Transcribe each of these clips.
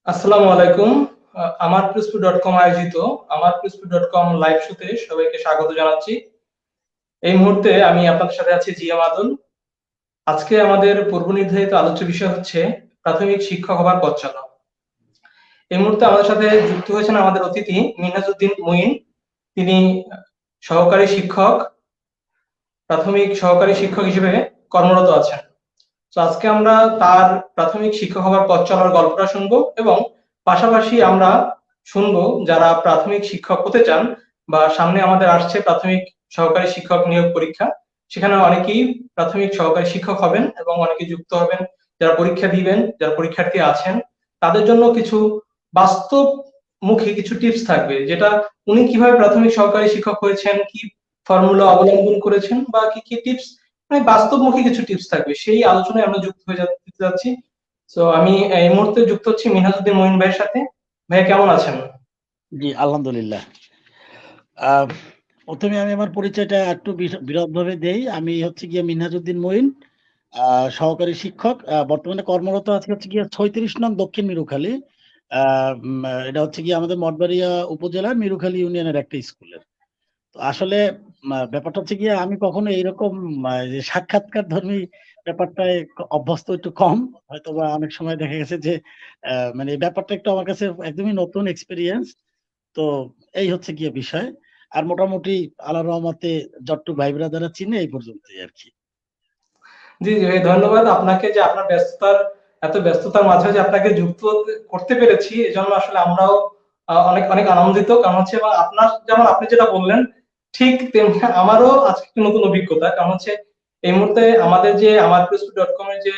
আসসালামু আলাইকুম। আমার প্রিন্সিপল ডট কম আয়োজিত আমার প্রিন্সিপল ডট কম লাইভ শোতে সবাইকে স্বাগত জানাচ্ছি। এই মুহূর্তে আমি আপনাদের সাথে আছি জিএম আদল। আজকে আমাদের পূর্ব নির্ধারিত আলোচ্য বিষয় হচ্ছে প্রাথমিক শিক্ষক হবার পথ চলা। এই মুহূর্তে আমাদের সাথে যুক্ত হয়েছেন আমাদের অতিথি মিনহাজউদ্দিন মুইন। তিনি সহকারী শিক্ষক, প্রাথমিক সহকারী শিক্ষক হিসেবে কর্মরত আছেন। তো আজকে আমরা তার প্রাথমিক শিক্ষক হবার পথ চলার গল্পটা শুনবো এবং পাশাপাশি আমরা শুনবো যারা প্রাথমিক শিক্ষক হতে চান বা সামনে আমাদের আসছে প্রাথমিক সহকারী শিক্ষক নিয়োগ পরীক্ষা। সেখানে অনেকেই প্রাথমিক সহকারী শিক্ষক হবেন এবং অনেকে যুক্ত হবেন যারা পরীক্ষা দিবেন, যারা পরীক্ষার্থী আছেন তাদের জন্য কিছু বাস্তবমুখী কিছু টিপস থাকবে, যেটা উনি কিভাবে প্রাথমিক সহকারী শিক্ষক হয়েছেন, কি ফর্মুলা অবলম্বন করেছেন বা কি কি টিপস, মানে বাস্তবমুখী কিছু টিপস থাকবে, সেই আলোচনায় আমরা যুক্ত হয়ে যেতে যাচ্ছি। তো আমি এই মুহূর্তে যুক্ত হচ্ছি মিনহাজউদ্দিন মঈন ভাইয়ের সাথে। ভাইয়া কেমন আছেন? জি, আলহামদুলিল্লাহ। আহ, প্রথমে আমি আমার পরিচয়টা একটু বিশদভাবে দেই। আমি হচ্ছে গিয়ে মিনহাজউদ্দিন মঈন, সহকারী শিক্ষক। বর্তমানে কর্মরত আছি হচ্ছে গিয়ে 36 নং দক্ষিণ মিরুখালী। এটা হচ্ছে গিয়ে আমাদের মঠবাড়িয়া উপজেলার মিরুখালী ইউনিয়নের একটা স্কুলের। তো আসলে ব্যাপারটা হচ্ছে গিয়ে আমি কখনো এইরকম যে সাক্ষাৎকার ধর্মী ব্যাপারটায় অভ্যস্ত একটু কম। হয়তো বা অনেক সময় দেখা গেছে যে মানে এই ব্যাপারটা একটু আমার কাছে একদমই নতুন এক্সপিরিয়েন্স। তো এই হচ্ছে গিয়ে বিষয়। আর মোটামুটি আল্লাহর রহমতে যতটুকু ভাই ব্রাদাররা চিনে এই পর্যন্তই আর কি। জি জি ভাই, ধন্যবাদ আপনাকে যে আপনার এত ব্যস্ততার মাঝে যে আপনাকে যুক্ত করতে পেরেছি, এজন্য আসলে আমরাও অনেক অনেক আনন্দিত। কারণ হচ্ছে বা আপনার যেমন আপনি যেটা বললেন ঠিক তেমনি আমারও আজকে একটা নতুন অভিজ্ঞতা। কারণ হচ্ছে এই মুহূর্তে আমাদের যে আমার প্রিন্সিপল ডট কম এর যে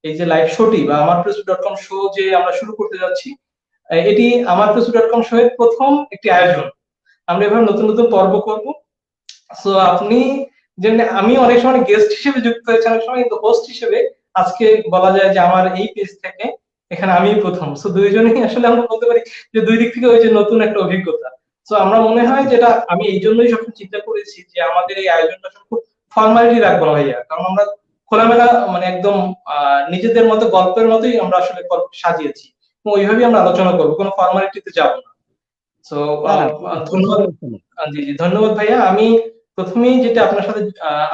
এই যে লাইভ শোটি বা আমার প্রিন্সিপল ডট কম শো যে আমরা শুরু করতে যাচ্ছি, এটি আমার প্রিন্সিপল ডট কম শো এর প্রথম একটি আয়োজন। আমরা এভাবে নতুন নতুন পর্ব করব। সো আপনি যে, আমি অনেক সময় গেস্ট হিসেবে যুক্ত হয়েছি, অনেক সময় কিন্তু হোস্ট হিসেবে। আজকে বলা যায় যে আমার এই পেজ থেকে এখানে আমি প্রথম। সো দুইজনেই আসলে আমরা বলতে পারি যে দুই দিক থেকে ওই যে নতুন একটা অভিজ্ঞতা। সো আমরা মনে হয় যেটা আমি এই জন্যই সবসময় চিন্তা করেছি যে আমাদের এই আয়োজনটা খুব ফর্মালিটি রাখবো না ভাইয়া, কারণ আমরা খোলামেলা মানে একদম নিজেদের মতো গল্পের মতোই আমরা আসলে গল্প সাজিয়েছি এবং ওইভাবেই আমরা আলোচনা করবো, কোনো ফর্মালিটিতে যাবো না। তো না না, কোনো ধন্যবাদ। সমস্যা নেই। জি জি, ধন্যবাদ ভাইয়া। আমি প্রথমেই যেটা আপনার সাথে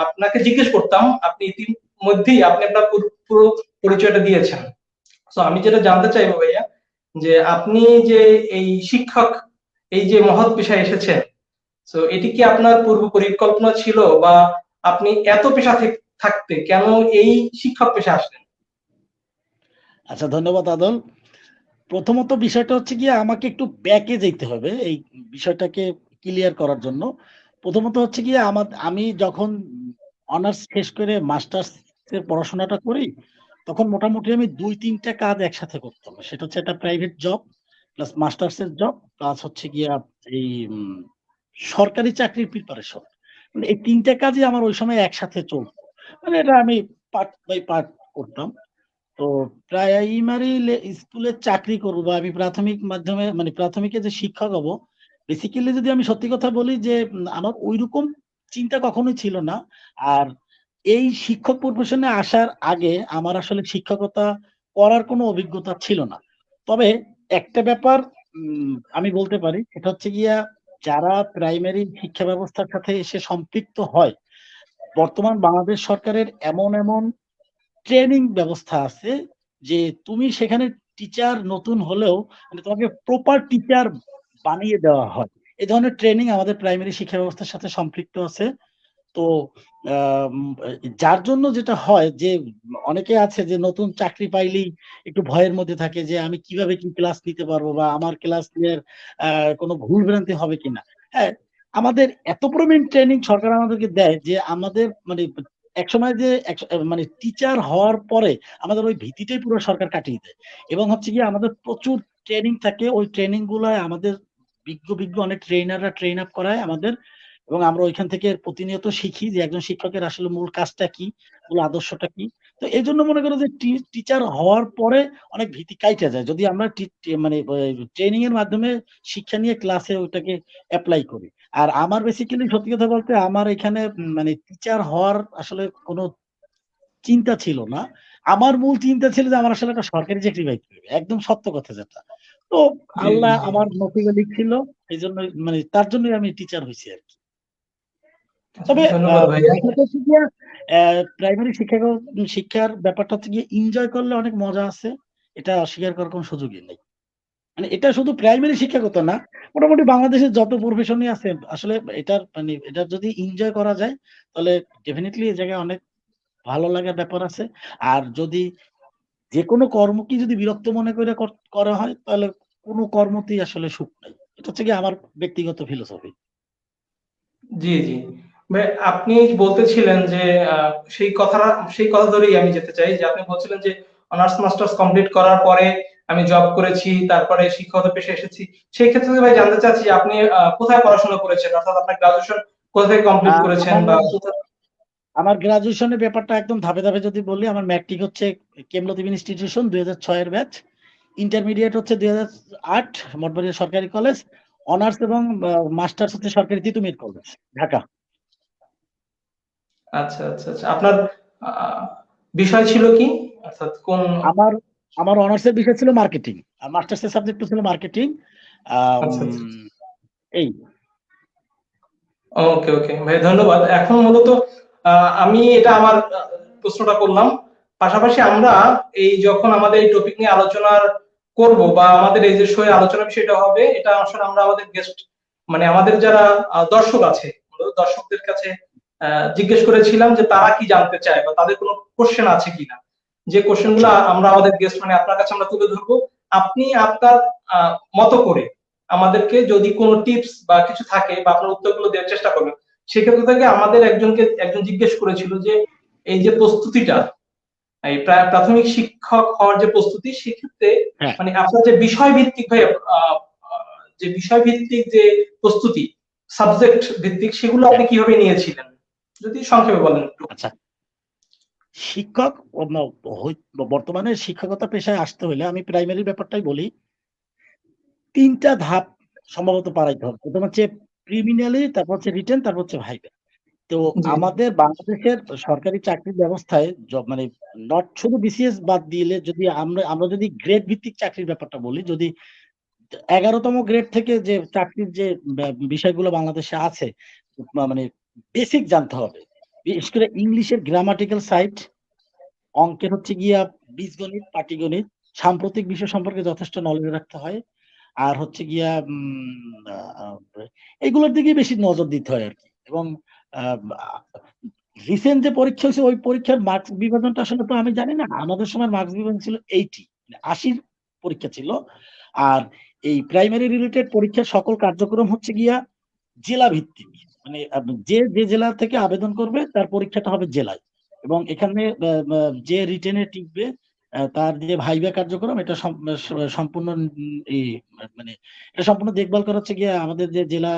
আপনাকে জিজ্ঞেস করতাম, আপনি ইতিমধ্যেই আপনি আপনার পুরো পরিচয়টা দিয়েছেন। তো আমি যেটা জানতে চাইবো ভাইয়া, যে আপনি যে এই শিক্ষক, এই যে মহৎ পেশায় এসেছেন, তো এটি কি আপনার পূর্ব পরিকল্পনা ছিল, বা আপনি এত পেশা থাকতে কেন এই শিক্ষক পেশা আসলেন? আচ্ছা, ধন্যবাদ আদল। প্রথমত বিষয়টা হচ্ছে গিয়ে আমাকে একটু ব্যাকে যেতে হবে এই বিষয়টাকে ক্লিয়ার করার জন্য। প্রথমত হচ্ছে গিয়ে আমি যখন অনার্স শেষ করে মাস্টার্স এর পড়াশোনাটা করি, তখন মোটামুটি আমি ২-৩টা কাজ একসাথে করতাম। সেটা হচ্ছে একটা প্রাইভেট জব, প্লাস মাস্টার্স এর জব, প্লাস হচ্ছে গিয়া এই সরকারি চাকরির প্রিপারেশন। মানে এই ৩টা কাজই আমার ওই সময় একসাথে চলত। মানে এটা আমি পার্ট বাই পার্ট করতাম। তো প্রাইমারি স্কুলে চাকরি করব বা আমি প্রাথমিক মাধ্যমে মানে প্রাথমিকে যে শিক্ষক হব, বেসিক্যালি যদি আমি সত্যি কথা বলি যে আমার ওইরকম চিন্তা কখনোই ছিল না। আর এই শিক্ষক প্রফেশনে আসার আগে আমার আসলে শিক্ষকতা করার কোনো অভিজ্ঞতা ছিল না। তবে একটা ব্যাপার আমি বলতে পারি, সেটা হচ্ছে গিয়া যারা প্রাইমারি শিক্ষা ব্যবস্থার সাথে এসে সম্পৃক্ত হয়, বর্তমান বাংলাদেশ সরকারের এমন এমন ট্রেনিং ব্যবস্থা আছে যে তুমি সেখানে টিচার নতুন হলেও মানে তোমাকে প্রপার টিচার বানিয়ে দেওয়া হয়। এই ধরনের ট্রেনিং আমাদের প্রাইমারি শিক্ষা ব্যবস্থার সাথে সম্পৃক্ত আছে। তো আম, যার জন্য যেটা হয় যে অনেকে আছে যে নতুন চাকরি পাইলেই একটু ভয়ের মধ্যে থাকে যে আমি কিভাবে কি ক্লাস নিতে পারবো বা আমার ক্লাস নিয়ে কোনো ভুল ভ্রান্তি হবে কিনা। হ্যাঁ, আমাদের এত পরিমাণ ট্রেনিং সরকার আমাদেরকে দেয় যে আমাদের মানে একসময় যে মানে টিচার হওয়ার পরে আমাদের ওই ভীতিটাই পুরো সরকার কাটিয়ে দেয়। এবং হচ্ছে কি আমাদের প্রচুর ট্রেনিং থাকে, ওই ট্রেনিং গুলায় আমাদের বিজ্ঞ বিজ্ঞ অনেক ট্রেনাররা ট্রেন আপ করায় আমাদের। এবং আমরা ওইখান থেকে প্রতিনিয়ত শিখি যে একজন শিক্ষকের আসলে মূল কাজটা কি, মূল আদর্শটা কি। তো এই জন্য মনে করো যে টিচার হওয়ার পরে অনেক ভীতি কাইটা যায় যদি আমরা মানে ট্রেনিং এর মাধ্যমে শিক্ষা নিয়ে ক্লাসে ওইটাকে অ্যাপ্লাই করি। আর আমার বেসিক্যালি সত্যি কথা বলতে আমার এখানে মানে টিচার হওয়ার আসলে কোনো চিন্তা ছিল না। আমার মূল চিন্তা ছিল যে আমার আসলে একটা সরকারি চাকরি পাইতে হবে, একদম সত্য কথা যেটা। তো জি জি আল্লাহ জি। আমার নসিবে লিখছিল, এই জন্য মানে তার জন্যই আমি টিচার হয়েছি আর কি। আচ্ছা, তবে ধন্যবাদ ভাইয়া। বিষয়টা হচ্ছে গিয়ে প্রাইমারি শিক্ষার ব্যাপারটা হচ্ছে গিয়ে এনজয় করলে অনেক মজা আছে, এটা অস্বীকার করার কোনো সুযোগই নেই। মানে এটা শুধু প্রাইমারি শিক্ষাগত না, মোটামুটি বাংলাদেশের যত প্রফেশনই আছে আসলে এটার মানে এটা যদি এনজয় করা যায় তাহলে ডেফিনেটলি এই জায়গায় অনেক ভালো লাগার ব্যাপার আছে। আর যদি যেকোনো কর্মকে যদি বিরক্ত মনে করে করা হয় তাহলে কোনো কর্মতেই আসলে সুখ নাই। এটা হচ্ছে গিয়ে আমার ব্যক্তিগত ফিলোসফি। জি জি। ভাই, আপনি বলতেছিলেন যে সেই কথা ধরেই আমি যেতে চাই, যে আপনি বলছিলেন যে অনার্স মাস্টার্স কমপ্লিট করার পরে আমি জব করেছি, তারপরে শিক্ষকতা পেশায় এসেছি। সেই ক্ষেত্রে ভাই জানতে চাচ্ছি যে আপনি কোথায় পড়াশোনা করেছেন, অর্থাৎ আপনার গ্রাজুয়েশন কোথা থেকে কমপ্লিট করেছেন আমার বা কোথায়? আমার গ্রাজুয়েশনের ব্যাপারটা একদম ধাপে ধাপে যদি বলি, আমার ম্যাট্রিক হচ্ছে কেমলদ্বীপ ইনস্টিটিউশন ২০০৬ এর ব্যাচ, ইন্টারমিডিয়েট হচ্ছে ২০০৮ মঠবাড়িয়া সরকারি কলেজ, অনার্স এবং মাস্টার্স হচ্ছে সরকারি তিতুমির কলেজ, ঢাকা। আচ্ছা আচ্ছা আচ্ছা। আপনার আহ, বিষয় ছিল কি, অর্থাৎ কোন? আমার আমার অনার্সের বিষয় ছিল মার্কেটিং, আর মাস্টার্সের সাবজেক্ট ছিল মার্কেটিং। আচ্ছা আচ্ছা। এই ওকে ওকে ভাই, ধন্যবাদ। এখন মূলত আমি এটা আমার প্রশ্নটা করলাম। পাশাপাশি আমরা এই যখন আমাদের এই টপিক নিয়ে আলোচনার করব, বা আমাদের এই যে শোয়ে আলোচনা বিষয়টা হবে, এটা আসলে আমরা আমাদের গেস্ট মানে আমাদের যারা দর্শক আছে, মূলত দর্শকদের কাছে জিজ্ঞেস করেছিলাম যে তারা কি জানতে চায় বা তাদের কোনো কোশ্চেন আছে কিনা। যে কোশ্চেন আচ্ছা গুলা আমরা আমাদের গেস্ট মানে আপনার কাছে আমরা তুলে ধরবো। আপনি আপনার মতো করে আমাদেরকে যদি কোনো টিপস বা কিছু থাকে বা আপনার উত্তরগুলো দেওয়ার চেষ্টা করবেন। সেক্ষেত্রে থেকে আমাদের একজন জিজ্ঞেস করেছিল যে এই যে প্রস্তুতিটা, এই প্রাথমিক শিক্ষক হওয়ার যে প্রস্তুতি, সেক্ষেত্রে হ্যাঁ মানে আপনার যে বিষয় ভিত্তিক ভাই যে বিষয় ভিত্তিক যে প্রস্তুতি, সাবজেক্ট ভিত্তিক, সেগুলো আপনি হ্যাঁ কিভাবে নিয়েছিলেন, যদি সংক্ষেপে বলেন একটু। আচ্ছা, শিক্ষক বর্তমানে শিক্ষকতা পেশায় আসতে হলে আমি প্রাইমারি ব্যাপারটাই বলি, ৩ টা ধাপ সম্ভবত পারাইতে হবে। প্রথম হচ্ছে প্রিলিমিনারি, তারপর হচ্ছে রিটেন, তারপর হচ্ছে ভাইভা। তো জি আমাদের বাংলাদেশের সরকারি চাকরির ব্যবস্থায় মানে নট শুধু বিসিএস বাদ দিলে যদি আমরা আমরা যদি গ্রেড ভিত্তিক চাকরির ব্যাপারটা বলি, যদি ১১তম গ্রেড থেকে যে চাকরির যে বিষয়গুলো বাংলাদেশে আছে, মানে বেসিক জানতে হবে। বিশেষ করে ইংলিশের গ্রামাটিক্যাল সাইড, অঙ্কের হচ্ছে গিয়া বীজগণিত, পাটিগণিত, সাম্প্রতিক বিষয় সম্পর্কে যথেষ্ট নলেজ রাখতে হয়। আর হচ্ছে গিয়া এগুলোর দিকে বেশি নজর দিতে হয় আরকি। এবং আ রিসেন্ট যে পরীক্ষা হইছে ওই পরীক্ষার মার্কস বিভাজনটা আসলে তো আমি জানি না। আমাদের সময় মার্কস বিভাজন ছিল ৮০, মানে ৮০ পরীক্ষা ছিল। আর এই প্রাইমারি রিলেটেড পরীক্ষার সকল কার্যক্রম হচ্ছে গিয়া জেলা ভিত্তিক। মানে যে জেলা থেকে আবেদন করবে তার পরীক্ষাটা হবে জেলায়। এবং এখানে যে রিটেনে টিকবে তার যে ভাইবা কার্যক্রম এটা সম্পূর্ণ এই মানে এটা সম্পূর্ণ দেখভাল করা হচ্ছে গিয়ে আমাদের যে জেলা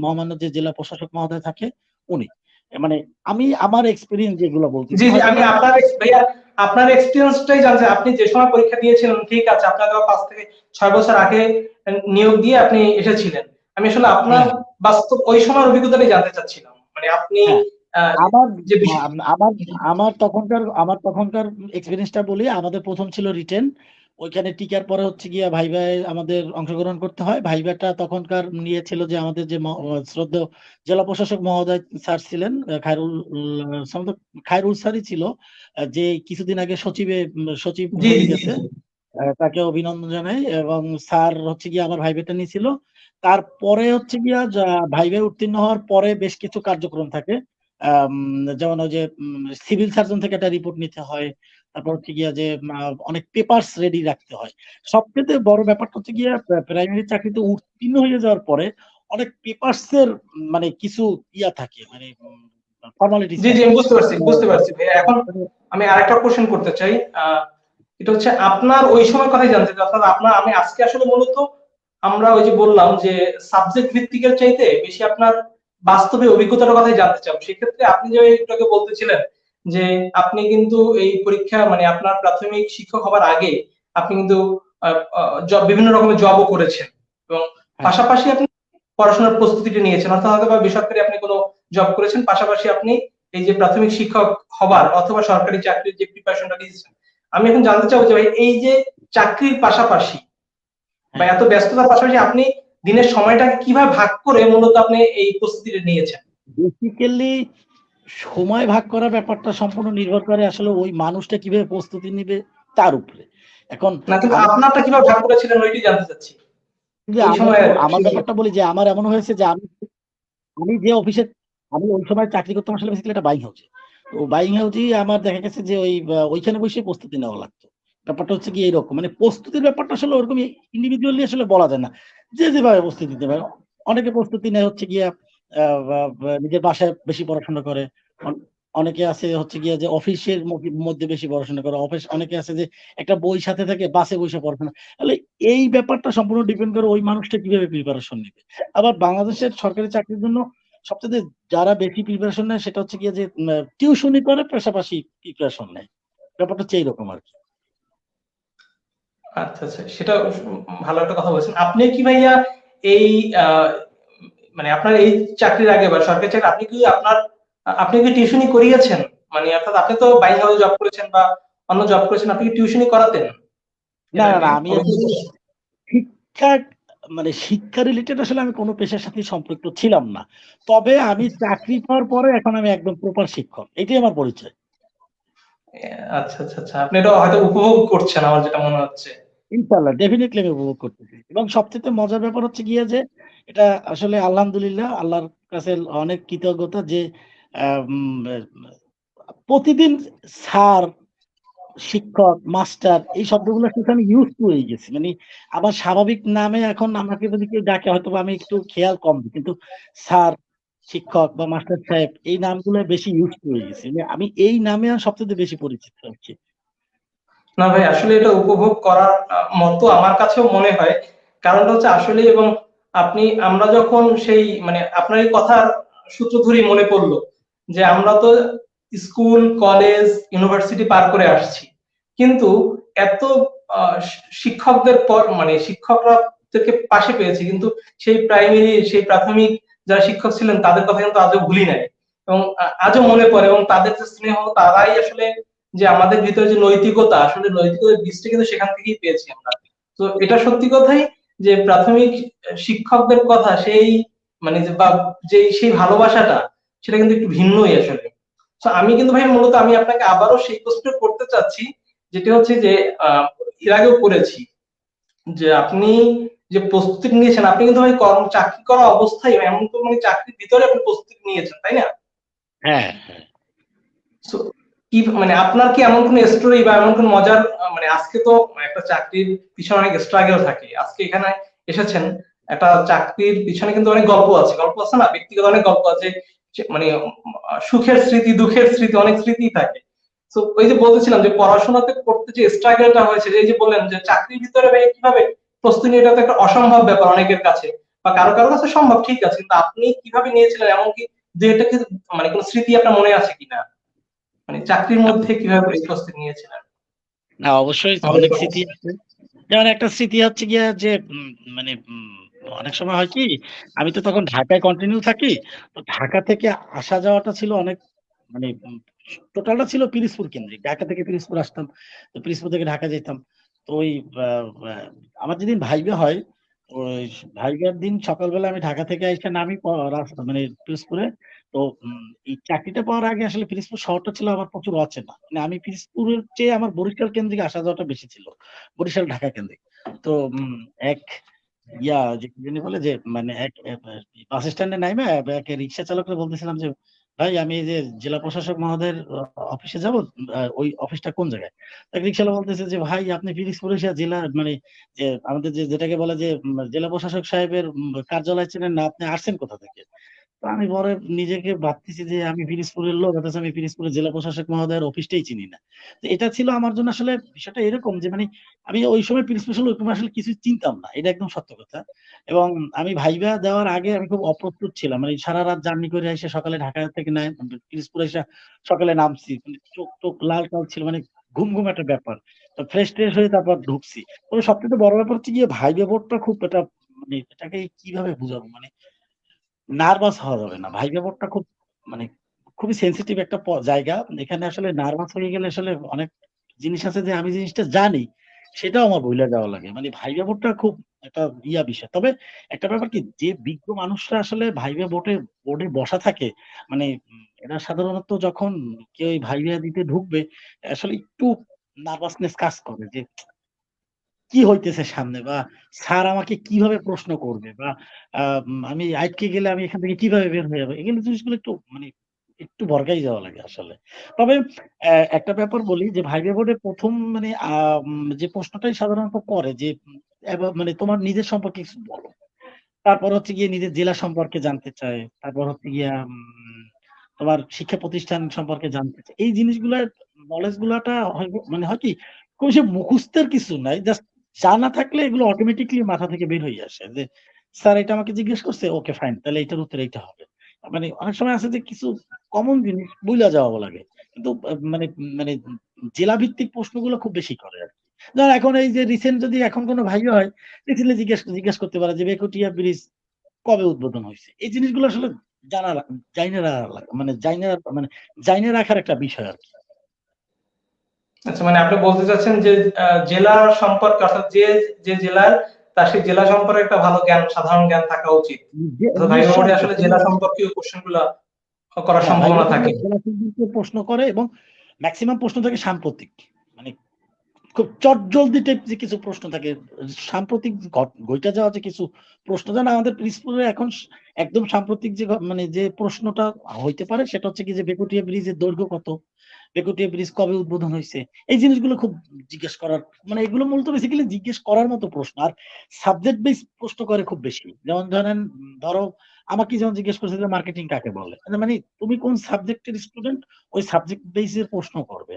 মহামান্য যে জেলা প্রশাসক মহোদয় থাকে উনি। মানে আমি আমার এক্সপেরিয়েন্স যেগুলো বলতেছি জি জি। আমি হয়তোবা ভাইয়া আপনার এক্সপিরিয়েন্সটাই জানতে চাই। আপনি যে সময় পরীক্ষা দিয়েছিলেন, ঠিক আছে, আপনার ৫ থেকে ৬ বছর আগে নিয়োগ দিয়ে আপনি এসেছিলেন। আমি আসলে আপনার হ্যাঁ, বাস্তব ওই সময়ের অভিজ্ঞতাটাই জানতে চাচ্ছিলাম, মানে আপনি হ্যাঁ। আহ, আমার যে বিষয়। আমার আমার তখনকার এক্সপেরিয়েন্সটা বলি, আমাদের ১ম ছিল রিটেন। ওইখানে টিকার পরে হচ্ছে গিয়া ভাইভায় আমাদের অংশগ্রহণ করতে হয়। ভাইভাটা তখনকার নিয়েছিল যে আমাদের যে শ্রদ্ধেয় জেলা প্রশাসক মহোদয় স্যার ছিলেন, সম্ভবত খায়রুল স্যারই ছিল, যে কিছুদিন আগে সচিব জি হয়ে জি জি গেছে। জি। তাকে অভিনন্দন জানাই। এবং স্যার হচ্ছে গিয়ে আমার ভাইভাটা নিয়েছিল। তারপরে হচ্ছে গিয়া ভাইভায় উত্তীর্ণ হওয়ার পরে বেশ কিছু কার্যক্রম থাকে। আম যেমন ওই যে সিভিল সার্জন থেকে একটা রিপোর্ট নিতে হয়। তারপর হচ্ছে গিয়া যে অনেক পেপারস রেডি রাখতে হয়। সবচাইতে বড় ব্যাপারটা হচ্ছে গিয়া প্রাইমারি চাকরিতে উত্তীর্ণ হয়ে যাওয়ার পরে অনেক পেপারস এর মানে কিছু ইয়া থাকে, মানে ফর্মালিটিস জি জি, থাকে। আমি বুঝতে পারছি মানে বুঝতে পারছি ভাইয়া। এখন মানে আমি আরেকটা কোশ্চেন করতে চাই। এটা হচ্ছে আপনার ওই সময় কথাই জানতে চাই, অর্থাৎ আপনার আমি আজকে আসলে মূলত আমরা ওই যে বললাম যে সাবজেক্ট ভিত্তিকের চাইতে বেশি আপনার বাস্তবে অভিজ্ঞতার কথাই জানতে চাও। সেক্ষেত্রে আপনি যে একটু আগে বলতেছিলেন যে আপনি কিন্তু এই পরীক্ষা মানে আপনার প্রাথমিক শিক্ষক হবার আগে আপনি কিন্তু বিভিন্ন রকমের জবও করেছেন, এবং হ্যাঁ, পাশাপাশি আপনি পড়াশোনার প্রস্তুতিটা নিয়েছেন, অর্থাৎ হয়তো বা বেসরকারি আপনি কোনো জব করেছেন, পাশাপাশি আপনি এই যে প্রাথমিক শিক্ষক হবার অথবা সরকারি চাকরির যে প্রিপারেশনটা নিয়েছেন, আমি এখন জানতে চাবো যে ভাই এই যে চাকরির পাশাপাশি বা হ্যাঁ, এত ব্যস্ততার পাশাপাশি আপনি দিনের সময়টাকে কিভাবে ভাগ করে মূলত আপনি এই প্রস্তুতিটা নিয়েছেন? বেসিক্যালি সময় ভাগ করার ব্যাপারটা সম্পূর্ণ নির্ভর করে আসলে ওই মানুষটা কিভাবে প্রস্তুতি নিবে তার উপরে। এখন না, কিন্তু আমার আপনারটা কিভাবে ভাগ করেছিলেন ওইটাই জানতে চাচ্ছি কিন্তু ওই সময়। আমার ব্যাপারটা বলি যে আমার এমন হয়েছে যে আমি যে অফিসে আমি ওই সময় চাকরি করতাম আসলে বেসিক্যালি একটা বাইং হাউসে। তো বাইং হাউসেই আমার দেখা গেছে যে ওইখানে বসে প্রস্তুতি নেওয়া লাগতো। ব্যাপারটা হচ্ছে কি এইরকম, মানে প্রস্তুতির ব্যাপারটা আসলে ওরকম ইন্ডিভিজুয়ালি আসলে বলা যায় না। যে যেভাবে প্রস্তুতি নিতে পারে। অনেকে প্রস্তুতি নেয় হচ্ছে গিয়া নিজের বাসায় বেশি পড়াশোনা করে। অন- অনেকে আছে হচ্ছে গিয়া যে অফিসের মধ্যে বেশি পড়াশোনা করে। অনেকে আছে যে একটা বই সাথে থাকে বাসে বসে পড়াশোনা। তাহলে এই ব্যাপারটা সম্পূর্ণ ডিপেন্ড করে ওই মানুষটা কিভাবে প্রিপারেশন নিবে। আবার বাংলাদেশের সরকারি চাকরির জন্য সবচেয়ে যারা বেশি প্রিপারেশন নেয় সেটা হচ্ছে গিয়ে যে টিউশনি করে পাশাপাশি প্রিপারেশন নেয়। ব্যাপারটা হচ্ছে এইরকম আর কি। আচ্ছা আচ্ছা, সেটা ভালো একটা কথা বলছেন আপনি। কি ভাইয়া এই আহ, মানে আপনার এই চাকরির আগে বা সরকারি চাকরি আপনি কি টিউশনি করিয়েছেন? মানে অর্থাৎ আপনি তো বাইরে হাউসে জব করেছেন বা অন্য জব করেছেন, আপনি কি টিউশনি করাতেন এর না না আগে? না, আমি আসলে শিক্ষা মানে শিক্ষা রিলেটেড আসলে আমি কোনো পেশার সাথে সম্পৃক্ত ছিলাম না। তবে আমি চাকরি পাওয়ার পরে এখন আমি একদম প্রপার শিক্ষক, এটাই আমার পরিচয়। আচ্ছা আচ্ছা আচ্ছা, আপনি এটা হয়তো উপভোগ করছেন আমার যেটা মনে হচ্ছে। ইনশাল্লাহ ডেফিনেটলি আমি উপভোগ করতেছি, এবং সবচেয়ে মজার ব্যাপার হচ্ছে গিয়ে যে এটা আসলে আলহামদুলিল্লাহ আল্লাহর কাছে অনেক কৃতজ্ঞতা যে আহ, উম, প্রতিদিন স্যার, শিক্ষক, মাস্টার এই শব্দগুলোর সাথে আমি ইউজ টু হয়ে গেছি। মানে আমার স্বাভাবিক নামে এখন আমাকে যদি কেউ ডাকে হয়তো বা আমি একটু খেয়াল কম দিই, কিন্তু স্যার, শিক্ষক বা মাস্টার সাহেব এই নামগুলো বেশি ইউজ টু হয়ে গেছি। মানে আমি এই নামে আর সবচেয়ে বেশি পরিচিত আর কি। না ভাই, আসলে এটা উপভোগ করার মতো আমার কাছেও মনে হয়। কারণটা হচ্ছে আসলে, এবং আমরা যখন সেই মানে আপনার এই কথার সূত্র ধরেই মনে পড়লো যে আমরা তো স্কুল, কলেজ, ইউনিভার্সিটি পার করে আসছি, কিন্তু এত শিক্ষকদের পর মানে শিক্ষকরা থেকে পাশে পেয়েছি, কিন্তু সেই প্রাথমিক যারা শিক্ষক ছিলেন তাদের কথা কিন্তু আজও ভুলি নাই। এবং আজও মনে পড়ে, এবং তাদের যে স্নেহ, তারাই আসলে যে আমাদের ভিতরে যে নৈতিকতা, আসলে নৈতিকতার বীজটা কিন্তু সেখান থেকেই পেয়েছি আমরা। তো এটা সত্যি কথাই যে প্রাথমিক শিক্ষকদের কথা সেই মানে যে বা যে সেই ভালোবাসাটা, সেটা কিন্তু একটু ভিন্নই আসলে। তো আমি কিন্তু ভাই মূলত আমি আপনাকে আবারও সেই প্রশ্ন করতে চাচ্ছি, যেটা হচ্ছে যে এর আগেও করেছি, যে আপনি যে প্রস্তুতি নিয়েছেন, আপনি কিন্তু ভাই চাকরি করা অবস্থায় এমন তো মানে চাকরির ভিতরে আপনি প্রস্তুতি নিয়েছেন, তাই না? হ্যাঁ হ্যাঁ। So, কি মানে আপনার কি এমন কোন স্টোরি বা এমন কোন মজার মানে আজকে তো একটা চাকরির পিছনে অনেক স্ট্রাগল থাকে, আজকে এখানে এসেছেন, একটা চাকরির পিছনে কিন্তু অনেক গল্প আছে না, ব্যক্তিগত অনেক গল্প আছে, মানে সুখের স্মৃতি, দুঃখের স্মৃতি, অনেক স্মৃতি থাকে। তো ওই যে বলতেছিলাম যে পড়াশোনাতে করতে যে স্ট্রাগলটা হয়েছে, যে এই যে বললেন যে চাকরির ভিতরে ভাই কিভাবে প্রস্তুতি নেওয়াটা তো একটা অসম্ভব ব্যাপার অনেকের কাছে, বা কারো কারো কাছে সম্ভব, ঠিক আছে, কিন্তু আপনি কিভাবে নিয়েছিলেন, এমনকি দুই একটা কি মানে কোন স্মৃতি আপনার মনে আছে কিনা, মানে চাকরির মধ্যে কিভাবে এই প্রস্তুতি নিয়েছিলেন? না অবশ্যই আমাদের অনেক বলেন। স্মৃতি আছে। যেমন একটা স্মৃতি হচ্ছে গিয়া যে মানে অনেক সময় হয় কি, আমি তো তখন ঢাকায় কন্টিনিউ থাকি। তো ঢাকা থেকে আসা যাওয়াটা ছিল অনেক মানে টোটালটা ছিল পিরিজপুর কেন্দ্রিক। ঢাকা থেকে পিরিজপুর আসতাম, তো পিরিজপুর থেকে ঢাকা যেতাম। তো ওই আমার যেদিন ভাইবা হয়, ওই ভাইবার দিন সকালবেলা আমি ঢাকা থেকে এসে নামি রাস্তা মানে পিরিজপুরে। তো এই চাকরিটা পাওয়ার আগে আসলে পিরিজপুর শহরটা ছিল আমার প্রচুর অচেনা। মানে আমি পিরিজপুরের চেয়ে আমার বরিশাল কেন্দ্রিক আসা যাওয়াটা বেশি ছিল, বরিশাল ঢাকা কেন্দ্রিক। তো এক যে কি জানি বলে যে মানে এক বাস স্ট্যান্ডে নাইমা এক রিক্সা চালককে বলতেছিলাম যে ভাই আমি এই যে জেলা প্রশাসক মহোদয়ের অফিসে যাব, ওই অফিসটা কোন জায়গায়। এক রিক্সাওয়ালা বলতেছে যে ভাই আপনি পিরিজপুর এসে জেলা মানে যে আমাদের যেটাকে বলে যে জেলা প্রশাসক সাহেবের কার্যালয় চেনেন না, আপনি আসছেন কোথা থেকে। তো আমি পরে নিজেকে ভাবতেছি যে আমি পিরিজপুরের লোক, অথচ আমি পিরিজপুরের জেলা প্রশাসক মহোদয়ের অফিসটাই চিনি না। তো এটা ছিল আমার জন্য আসলে বিষয়টা এরকম যে মানে আমি ওই সময় পিরিজপুর ওইরকম আসলে কিছু চিনতাম না, এটা একদম সত্য কথা। এবং আমি ভাইবা দেওয়ার আগে আমি খুব অপ্রস্তুত ছিলাম, মানে সারা রাত জার্নি করে এসে সকালে ঢাকা থেকে নাই পিরিজপুরে এসে সকালে নামছি, মানে চোখ টোক লাল টাল ছিল, মানে ঘুম ঘুম একটা ব্যাপার। তো ফ্রেশ ট্রেশ হয়ে তারপর ঢুকছি। তবে সবচেয়ে বড় ব্যাপার হচ্ছে গিয়ে ভাইবা বোর্ডটা খুব এটা মানে এটাকে কিভাবে বুঝাবো, মানে নার্ভাস হওয়া যাবে না। ভাইবা বোর্ডটা খুব মানে খুবই সেনসিটিভ একটা জায়গা। এখানে আসলে নার্ভাস হয়ে গেলে আসলে অনেক জিনিস আছে যে আমি জিনিসটা জানি সেটাও আমার ভুলে যাওয়া লাগে। মানে ভাইবা বোর্ডটা খুব একটা বিষয়। তবে একটা ব্যাপার কি, যে বিজ্ঞ মানুষরা আসলে ভাইবা বোর্ডে বসা থাকে, মানে এরা সাধারণত যখন কেউ এই ভাইবা দিতে ঢুকবে আসলে একটু নার্ভাসনেস কাজ করে যে কি হইতেছে সামনে, বা স্যার আমাকে কিভাবে প্রশ্ন করবে, বা আমি আটকে গেলে আমি এখান থেকে কিভাবে বের হয়ে যাবো? এগুলো জিনিসগুলো একটু মানে একটু ভড়কাই যাওয়া লাগে আসলে। তবে একটা ব্যাপার বলি যে ভাইবা বোর্ডে ১ম মানে যে প্রশ্নটাই সাধারণত করে যে মানে তোমার নিজের সম্পর্কে কিছু বলো। তারপর হচ্ছে গিয়ে নিজের জেলা সম্পর্কে জানতে চায়। তারপর হচ্ছে গিয়া তোমার শিক্ষা প্রতিষ্ঠান সম্পর্কে জানতে চায়। এই জিনিসগুলার নলেজ গুলাটা মানে হয় কি, খুব বেশি মুখস্থের কিছু নাই। জাস্ট জানা থাকলে এগুলো অটোমেটিক্যালি মাথা থেকে বের হয়ে আসে। যে স্যার এটা আমাকে জিজ্ঞেস করছে, ওকে ফাইন। তাহলে এটার উত্তর এইটা হবে। মানে অনেক সময় আছে যে কিছু কমন জিনিস বুইলা যাওয়া লাগে। কিন্তু মানে মানে জেলা ভিত্তিক প্রশ্নগুলো খুব বেশি করে আরকি। ধর এখন এই যে রিসেন্ট যদি এখন কোন ভাইবা হয়, রিসেন্টলি জিজ্ঞেস করতে পারে যে বেকুটিয়া ব্রিজ কবে উদ্বোধন হইছে? এই জিনিসগুলো আসলে জানা রা জাইনা রা মানে মানে জাইনা রাখার একটা বিষয় আরকি। আচ্ছা, মানে আপনি বলতে চাচ্ছেন যে জেলা সম্পর্কে, অর্থাৎ যে যে জেলার, তার সেই জেলা সম্পর্কে একটা ভালো জ্ঞান, সাধারণ জ্ঞান থাকা উচিত। অর্থাৎ ভাইবা বোর্ডে নিঃসন্দেহে আসলে জেলা সম্পর্কীয় কোশ্চেন গুলা করার হ্যাঁ, ভাইবা সম্ভাবনা বোর্ডে থাকে। জেলা কেন্দ্রিক প্রশ্ন করে এবং মেক্সিমাম প্রশ্ন থাকে সাম্প্রতিক। মানে খুব চটজলদি টাইপ যে কিছু প্রশ্ন থাকে, সাম্প্রতিক ঘইটা যাওয়া যে কিছু প্রশ্ন, যেন আমাদের প্রিন্সিপালে এখন একদম সাম্প্রতিক যে মানে যে প্রশ্নটা হইতে পারে সেটা হচ্ছে কি যে বেকুটিয়া ব্রিজের দৈর্ঘ্য কত? বেকুটিয়া ব্রিজ কবে উদ্বোধন হইছে? এই জিনিসগুলো খুব জিজ্ঞেস করার, মানে এগুলো মূলত বেসিক্যালি জিজ্ঞেস করার মতো প্রশ্ন। আর সাবজেক্ট বেস প্রশ্ন করে খুব বেশি। যেমন ধরেন ধরো আমাকে যেমন জিজ্ঞেস করছে যে মার্কেটিং কাকে বলে? মানে তুমি কোন সাবজেক্টের স্টুডেন্ট, ওই সাবজেক্ট বেস এর প্রশ্ন করবে।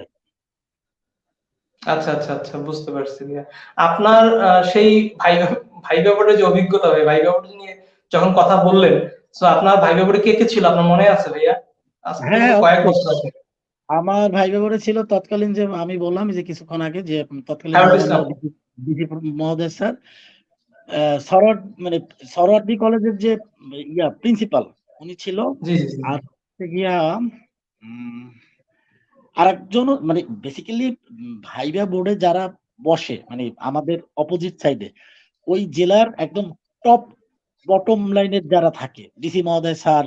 আচ্ছা, আচ্ছা, আচ্ছা, বুঝতে পারছি ভাইয়া। আপনার সেই ভাইবা ভাইবা বোর্ডের যে অভিজ্ঞতা, ভাইবা বোর্ড নিয়ে যখন কথা বললেন, সো আপনার ভাইবা বোর্ডে কে কে ছিল আপনার মনে আছে ভাইয়া? আজ থেকে হ্যাঁ, তো হ্যাঁ, কয়েক অবশ্যই। বছর আগে। আমার ভাই ব্যাপারে ছিল তৎকালীন, যে আমি বললাম যে কিছুক্ষণ আগে যে তৎকালীন হায়রুল মাননীয় ইসলাম। ডিসি মহোদয় স্যার, সরোয়ার মানে সরোয়ার্দী কলেজের যে প্রিন্সিপাল উনি ছিল। জি, জি, জি। আর হচ্ছে গিয়া উম, আরেকজন মানে বেসিক্যালি ভাইবা বোর্ডে যারা বসে মানে আমাদের অপোজিট সাইডে ওই জেলার একদম টপ বটম লাইনের যারা থাকে, ডিসি মহোদয় স্যার,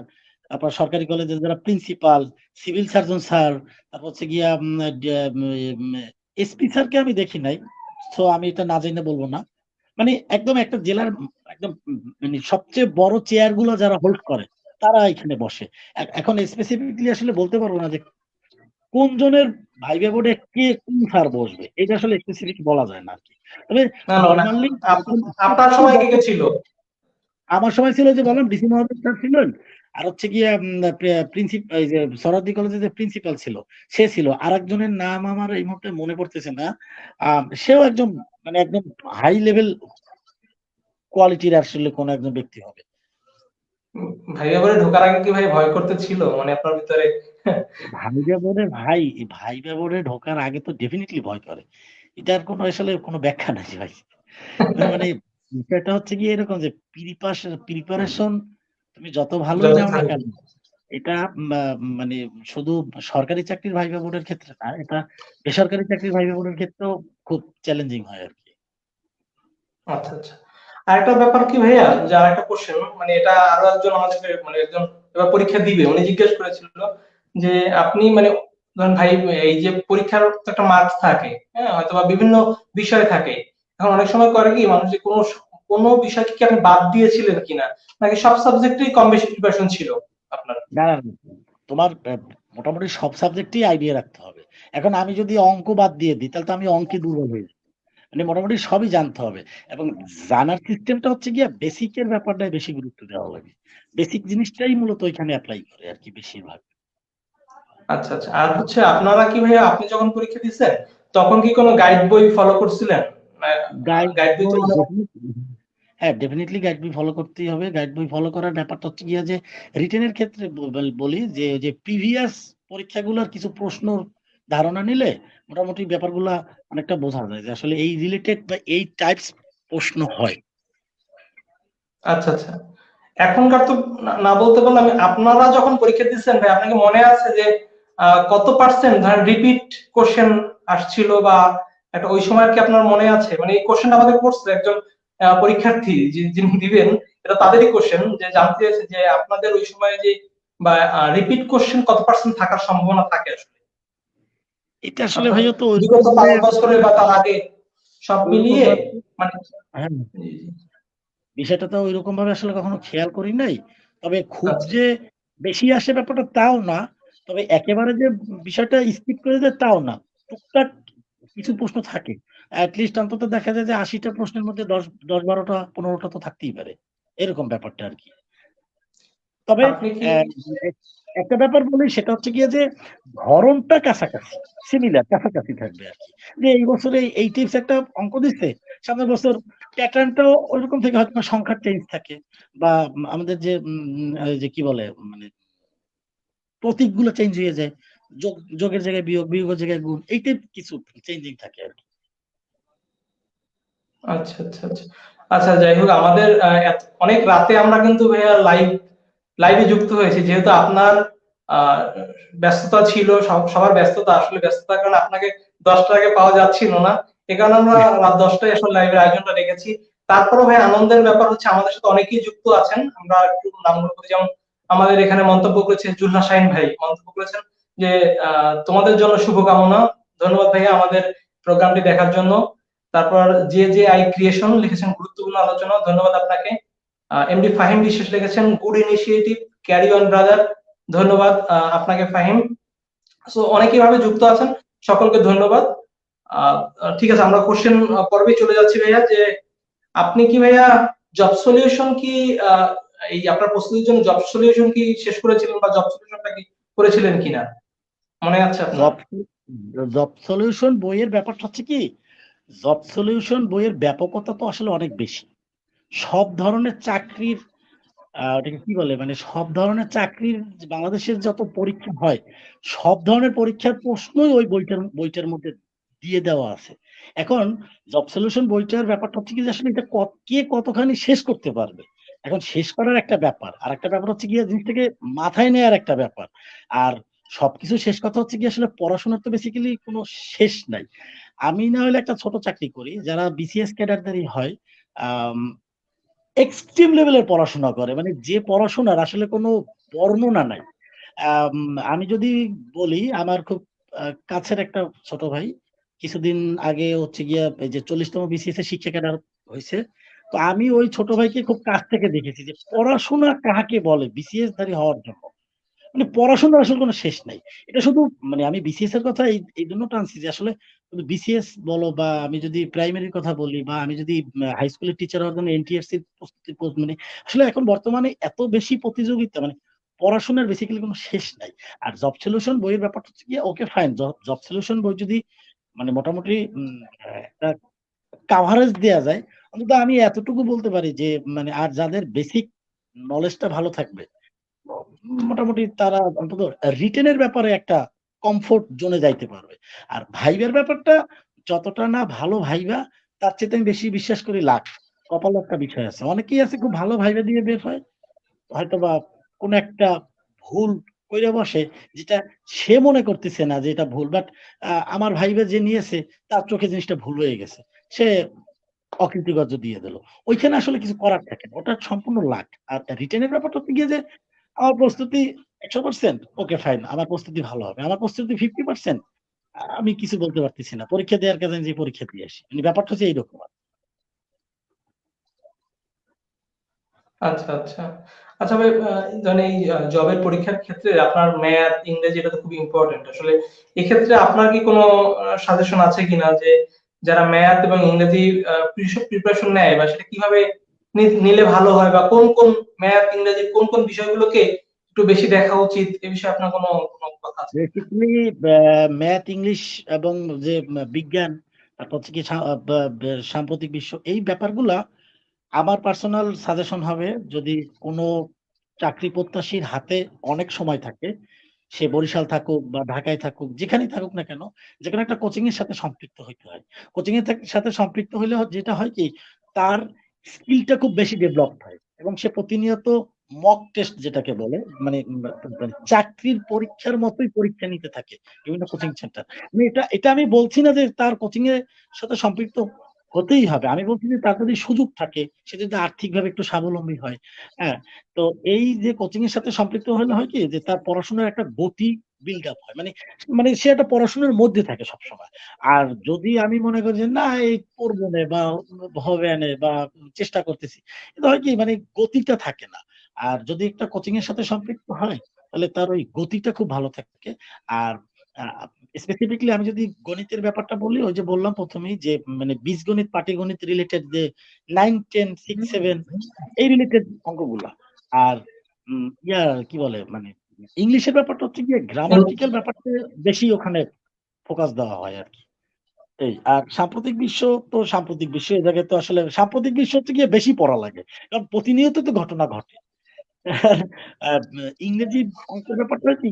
তারপর সরকারি কলেজের যারা প্রিন্সিপাল, সিভিল সার্জন স্যার, তারপর হচ্ছে গিয়া এসপি স্যারকে আমি দেখি নাই, তো আমি এটা না জেনে বলবো না। মানে একদম একটা জেলার একদম মানে সবচেয়ে বড় চেয়ার গুলো যারা হোল্ড করে তারা এখানে বসে। এখন স্পেসিফিকলি আসলে বলতে পারবো না যে কোন জনের ভাইবা বোর্ডে কে কোন স্যার বসবে, এটা আসলে স্পেসিফিক বলা যায় না আরকি। তবে না, না, মানে নরমালি আপনার সময় কে কে ছিল? আমার সময় ছিল যে বললাম ডিসি মহোদয় স্যার ছিলেন। আর হচ্ছে গিয়ে এই যে সরারদি কলেজের যে প্রিন্সিপাল ছিল সে ছিল। আরেকজনের নাম আমার এই মুহূর্তে মনে পড়তেছে না। সেও একজন মানে একদম হাই লেভেল কোয়ালিটির আসলে কোন একজন ব্যক্তি হবে। ভাইবা বোর্ডে ঢোকার আগে কি ভাই ভয় করতে ছিল মানে আপনার ভিতরে? ভাইবা বোর্ডে ঢোকার আগে তো ডেফিনিটলি ভয় করে। এটার কোনো আসলে কোনো ব্যাখ্যা নাই ভাই। মানে বিষয়টা হচ্ছে গিয়ে এরকম যে প্রিপারেশন তুমি যত ভালোই যত নাও না থাকুক। কেন, এটা মা মানে শুধু সরকারি চাকরির ভাইবা বোর্ডের ক্ষেত্রে না, এটা বেসরকারি চাকরির ভাইবা বোর্ডের ক্ষেত্রেও খুব চ্যালেঞ্জিং হয় আরকি। আচ্ছা, আচ্ছা। আরেকটা ব্যাপার কি ভাইয়া, যে আরেকটা কোশ্চেন, মানে এটা আরো একজন আমাদেরকে, মানে একজন এবার পরীক্ষা দিবে, উনি জিজ্ঞেস করেছিল যে আপনি মানে ধরেন ভাই, এই যে পরীক্ষার তো একটা মার্কস থাকে, হ্যাঁ, হয়তোবা বিভিন্ন বিষয় থাকে। এখন অনেক সময় করে কি মানুষ, যে কোনো বিষয় কি আপনি বাদ দিয়েছিলেন কিনা, নাকি সব সাবজেক্টেই কম বেশি প্রিপারেশন ছিল আপনার? না, না, না, তোমার মোটামুটি সব সাবজেক্টেই আইডিয়া রাখতে হবে। এখন আমি যদি অঙ্ক বাদ দিয়ে দিই তাহলে তো আমি অঙ্কে দুর্বল হয়ে যাই। মানে মোটামুটি সবই জানতে হবে। এবং জানার সিস্টেমটা হচ্ছে গিয়ে বেসিক এর ব্যাপারটায় বেশি গুরুত্ব দেওয়া লাগে। বেসিক জিনিসটাই মূলত ওইখানে এপ্লাই করে আরকি বেশিরভাগ। আচ্ছা, আচ্ছা। আর হচ্ছে আপনারা কি ভাইয়া, আপনি যখন পরীক্ষা দিচ্ছেন তখন কি কোনো গাইড বই ফলো করছিলেন? গাইড গাইড বই তো বই মানে ডেফিনিটলি, হ্যাঁ, ডেফিনিটলি গাইড বই ফলো করতেই হবে। গাইড বই ফলো করার ব্যাপারটা হচ্ছে গিয়ে যে রিটেন এর ক্ষেত্রে বলি যে প্রিভিয়াস পরীক্ষাগুলোর কিছু প্রশ্নর ধারণা নিলে মোটামুটি ব্যাপারগুলা অনেকটা বোঝা যায় যে আসলে এই রিলেটেড বা এই টাইপস প্রশ্ন হয়। আচ্ছা, আচ্ছা। এখনকার তো না বলতে পারলে আমি, আপনারা যখন পরীক্ষা দিচ্ছেন ভাই, আপনাকে মনে আছে যে কত পার্সেন্ট ধরেন রিপিট কোশ্চেন আসছিল, বা একটা ওই সময় কি আপনার মনে আছে? মানে এই কোশ্চেনটা আমাদের করছে একজন পরীক্ষার্থী যিনি দিবেন, এটা তাদেরই কোশ্চেন, যে জানতে চাইছে যে আপনাদের ওই সময় যে বা রিপিট কোশ্চেন কত পার্সেন্ট থাকার সম্ভাবনা থাকে আসলে এটা আসলে আপনার ভাইয়া তো ওইরকম বিগত ভাবে 5 বছরে বা তার আগে সব ওইরকম মিলিয়ে? ভাবে মানে হ্যাঁ, জি, জি। বিষয়টা তো ওইরকম ভাবে আসলে কখনো খেয়াল করি নাই। তবে খুব আচ্ছা, যে বেশি আসে ব্যাপারটা তাও না। তবে একেবারে যে বিষয়টা স্কিপ করে যায় তাও না। টুকটাক কিছু প্রশ্ন থাকে। এট লিস্ট অন্তত দেখা যায় যে ৮০ টা প্রশ্নের মধ্যে ১০, ১২ টা ১৫ টা তো থাকতেই পারে। এরকম ব্যাপারটা আরকি। তবে আপনি কি অ্যা এক একটা ব্যাপার বলি সেটা হচ্ছে গিয়ে যে ধরনটা কাছাকাছি, সিমিলার কাছাকাছি থাকবে আরকি। যে এই বছরে এই টিপস একটা অঙ্ক দিচ্ছে, সামনের বছর প্যাটার্নটাও ঐরকম থেকে হয়তো সংখ্যার চেঞ্জ থাকে বা আমাদের যে এই যে কি বলে মানে প্রতীকগুলো চেঞ্জ হয়ে যায়। যোগের জায়গায় বিয়োগ, বিয়োগের জায়গায় গুণ এই টাইপ কিছু চেঞ্জিং থাকে আরকি। আচ্ছা, আচ্ছা, আচ্ছা। আচ্ছা, যাই হোক, আমাদের অনেক রাতে আমরা কিন্তু ভাইয়া লাইভে যুক্ত হয়েছি। যেহেতু আপনার আ ব্যস্ততা ছিল, সবার ব্যস্ততা, আসলে ব্যস্ততার কারণে আপনাকে ১০ টার আগে পাওয়া যাচ্ছিল না। এ কারণে আমরা রাত ১০ টায় আসলে লাইভের আয়োজনটা রেখেছি। তারপরেও ভাই আনন্দের ব্যাপার হচ্ছে আমাদের সাথে অনেকেই যুক্ত আছেন। আমরা একটু নামগুলো বলি, যেমন আমাদের এখানে মন্তব্য করেছে জুলহা শাহীন ভাই। মন্তব্য করেছেন যে তোমাদের জন্য শুভকামনা। ধন্যবাদ ভাইয়া আমাদের প্রোগ্রামটি দেখার জন্য। তারপর আই ক্রিয়েশন লিখেছেন গুরুত্বপূর্ণ আলোচনা, ধন্যবাদ আপনাকে। এমডি ফাহিম বিশ্বাস লিখেছেন good initiative, carry on brother, ধন্যবাদ আপনাকে ফাহিম। সো অনেকে ভাবে যুক্ত আছেন, সকলকে ধন্যবাদ। আহ, ঠিক আছে, আমরা কোশ্চেন পর্বে চলে যাচ্ছি ভাইয়া। যে আপনি কি ভাইয়া জব সলিউশন কি আহ, এই আপনার প্রস্তুতির জন্য জব সলিউশন কি শেষ করেছিলেন, বা জব সলিউশনটা কি করেছিলেন কিনা মনে আছে আপনার? জব জব সলিউশন বইয়ের ব্যাপারটা হচ্ছে কি, জব সলিউশন বইয়ের ব্যাপকতা তো আসলে অনেক বেশি। সব ধরনের চাকরির ওটাকে কি বলে মানে সব ধরনের চাকরির বাংলাদেশের যত পরীক্ষা হয়, সব ধরনের পরীক্ষার প্রশ্নই ওই বইটার মধ্যে দিয়ে দেওয়া আছে। এখন জব সলিউশন বইটার ব্যাপারটা হচ্ছে কি যে আসলে এটা কে কতখানি শেষ করতে পারবে। এখন শেষ করার একটা ব্যাপার। আরেকটা ব্যাপার হচ্ছে গিয়ে জিনিসটাকে মাথায় নেয়ার একটা ব্যাপার। আর সবকিছু শেষ কথা হচ্ছে গিয়ে আসলে পড়াশোনার তো বেসিক্যালি কোনো শেষ নাই। আমি না হলে একটা ছোট চাকরি করি। যারা বিসিএস ক্যাডারদেরই হয়, আম এক্সট্রিম লেভেলের পড়াশোনা করে। মানে যে পড়াশোনার আসলে কোনো বর্ণনা নাই। আম আমি যদি বলি আমার খুব কাছের একটা ছোট ভাই কিছুদিন আগে হচ্ছে গিয়া এই যে ৪০ তম বিসিএস এর শিক্ষা ক্যাডার হইছে। তো আমি ওই ছোট ভাইকে খুব কাছ থেকে দেখেছি যে পড়াশোনা কাহাকে বলে বিসিএস ধারী হওয়ার জন্য। মানে পড়াশোনার আসলে কোনো শেষ নাই। এটা শুধু মানে আমি বিসিএস এর কথা এইজন্য টানছি যে আসলে শুধু বিসিএস বলো বা আমি যদি প্রাইমারির কথা বলি বা আমি যদি হাই স্কুলের টিচার হওয়ার জন্য এনটিআরসির প্রস্তুতি মানে আসলে এখন বর্তমানে এত বেশি প্রতিযোগিতা মানে পড়াশোনার বেসিক্যালি কোনো শেষ নাই। আর জব সলিউশন বইয়ের ব্যাপারটা হচ্ছে গিয়ে ওকে ফাইন জব সলিউশন বই যদি মানে মোটামুটি একটা কাভারেজ দেয়া যায়, অন্তত আমি এতটুকু বলতে পারি যে মানে আর যাদের বেসিক নলেজটা ভালো থাকবে মোটামুটি তারা অন্তত রিটেন এর ব্যাপারে একটা কমফোর্ট জোনে যাইতে পারবে। আর ভাইবার ব্যাপারটা যতটা না ভালো ভাইবা তার চেয়ে আমি বেশি বিশ্বাস করি লাক। কপালের একটা বিষয় আছে। অনেকেই আছে খুব ভালো ভাইবা দিয়ে বের হয়। হয়তোবা কোন একটা ভুল কইরা বসে যেটা সে মনে করতেছে না যে এটা ভুল। বাট আমার ভাইবা যে নিয়েছে তার চোখে জিনিসটা ভুল হয়ে গেছে। সে অকৃতকার্য দিয়ে দিল। ওইখানে আসলে কিছু করার থাকে না। ওটা সম্পূর্ণ লাক। আর রিটেন এর ব্যাপারটা হচ্ছে গিয়ে যে আমার প্রস্তুতি ১০০% ওকে ফাইন। আমার প্রস্তুতি ভালো হবে। আমার প্রস্তুতি 50% আমি কিছু বলতে পারতেছি না। পরীক্ষা দেওয়ার কাছে যে পরীক্ষা দিয়ে আসি। মানে ব্যাপারটা হচ্ছে এইরকম। আচ্ছা, আচ্ছা। আচ্ছা ভাই, ধরেন এই জবের পরীক্ষার ক্ষেত্রে আপনার ম্যাথ, ইংরেজি এটা তো খুব ইম্পোর্টেন্ট। আসলে এক্ষেত্রে আপনার কি কোনো সাজেশন আছে কিনা যে যারা ম্যাথ এবং ইংরেজি প্রিপারেশন নেয়, বা সেটা কিভাবে নিলে ভালো হয়, বা কোন ম্যাথ, ইংরেজি কোন বিষয়গুলোকে একটু বেশি দেখা উচিত? এ বিষয়ে আপনার কোনো কথা আছে কিনা? বেসিক্যালি ম্যাথ, ইংলিশ এবং যে বিজ্ঞান তারপর হচ্ছে কি সাম্প্রতিক বিশ্ব এই ব্যাপারগুলা আমার পার্সোনাল সাজেশন হবে যদি কোনো চাকরি প্রত্যাশীর হাতে অনেক সময় থাকে, সে বরিশাল থাকুক বা ঢাকায় থাকুক, যেখানেই থাকুক না কেন, যেকোনো একটা কোচিং এর সাথে সম্পৃক্ত হইতে হয়। কোচিং এর সাথে সম্পৃক্ত হইলে যেটা হয় কি তার স্কিলটা খুব বেশি ডেভেলপড হয়। এবং সে প্রতিনিয়ত মক টেস্ট যেটাকে বলে, মানে চাকরির পরীক্ষার মতোই পরীক্ষা নিতে থাকে বিভিন্ন কোচিং সেন্টার। এটা এটা আমি বলছি না যে তার কোচিং এর সাথে সম্পৃক্ত হতেই হবে, আমি বলছি যে তার যদি সুযোগ থাকে, সে যদি আর্থিকভাবে একটু স্বাবলম্বী হয়, হ্যাঁ, তো এই যে কোচিং এর সাথে সম্পৃক্ত হলে হয় কি যে তার পড়াশোনার একটা গতি বিল্ড আপ হয়, মানে মানে সে একটা পড়াশোনার মধ্যে থাকে সবসময়। আর যদি আমি মনে করি যে না এই করবো না বা হবে না বা চেষ্টা করতেছি, কিন্তু হয় কি মানে গতিটা থাকে না। আর যদি একটা কোচিং এর সাথে সম্পৃক্ত হয় তাহলে তার ওই গতিটা খুব ভালো থাকে। আর স্পেসিফিকলি আমি যদি গণিতের ব্যাপারটা বলি, ওই যে বললাম প্রথমেই যে মানে বীজগণিত পাটিগণিত রিলেটেড যে 9, 10, 6, 7 এই রিলেটেড অঙ্কগুলা। আর কি বলে মানে ইংলিশের ব্যাপারটা হচ্ছে গিয়ে গ্রামাটিক্যাল ব্যাপারটা বেশি ওখানে ফোকাস দেওয়া হয় আর কি। এই আর সাম্প্রতিক বিশ্ব, তো সাম্প্রতিক বিশ্ব এই জায়গায় তো আসলে সাম্প্রতিক বিশ্ব হচ্ছে গিয়ে বেশি পড়া লাগে, কারণ প্রতিনিয়ত তো ঘটনা ঘটে। আর ইংরেজি অঙ্কের ব্যাপারটা কি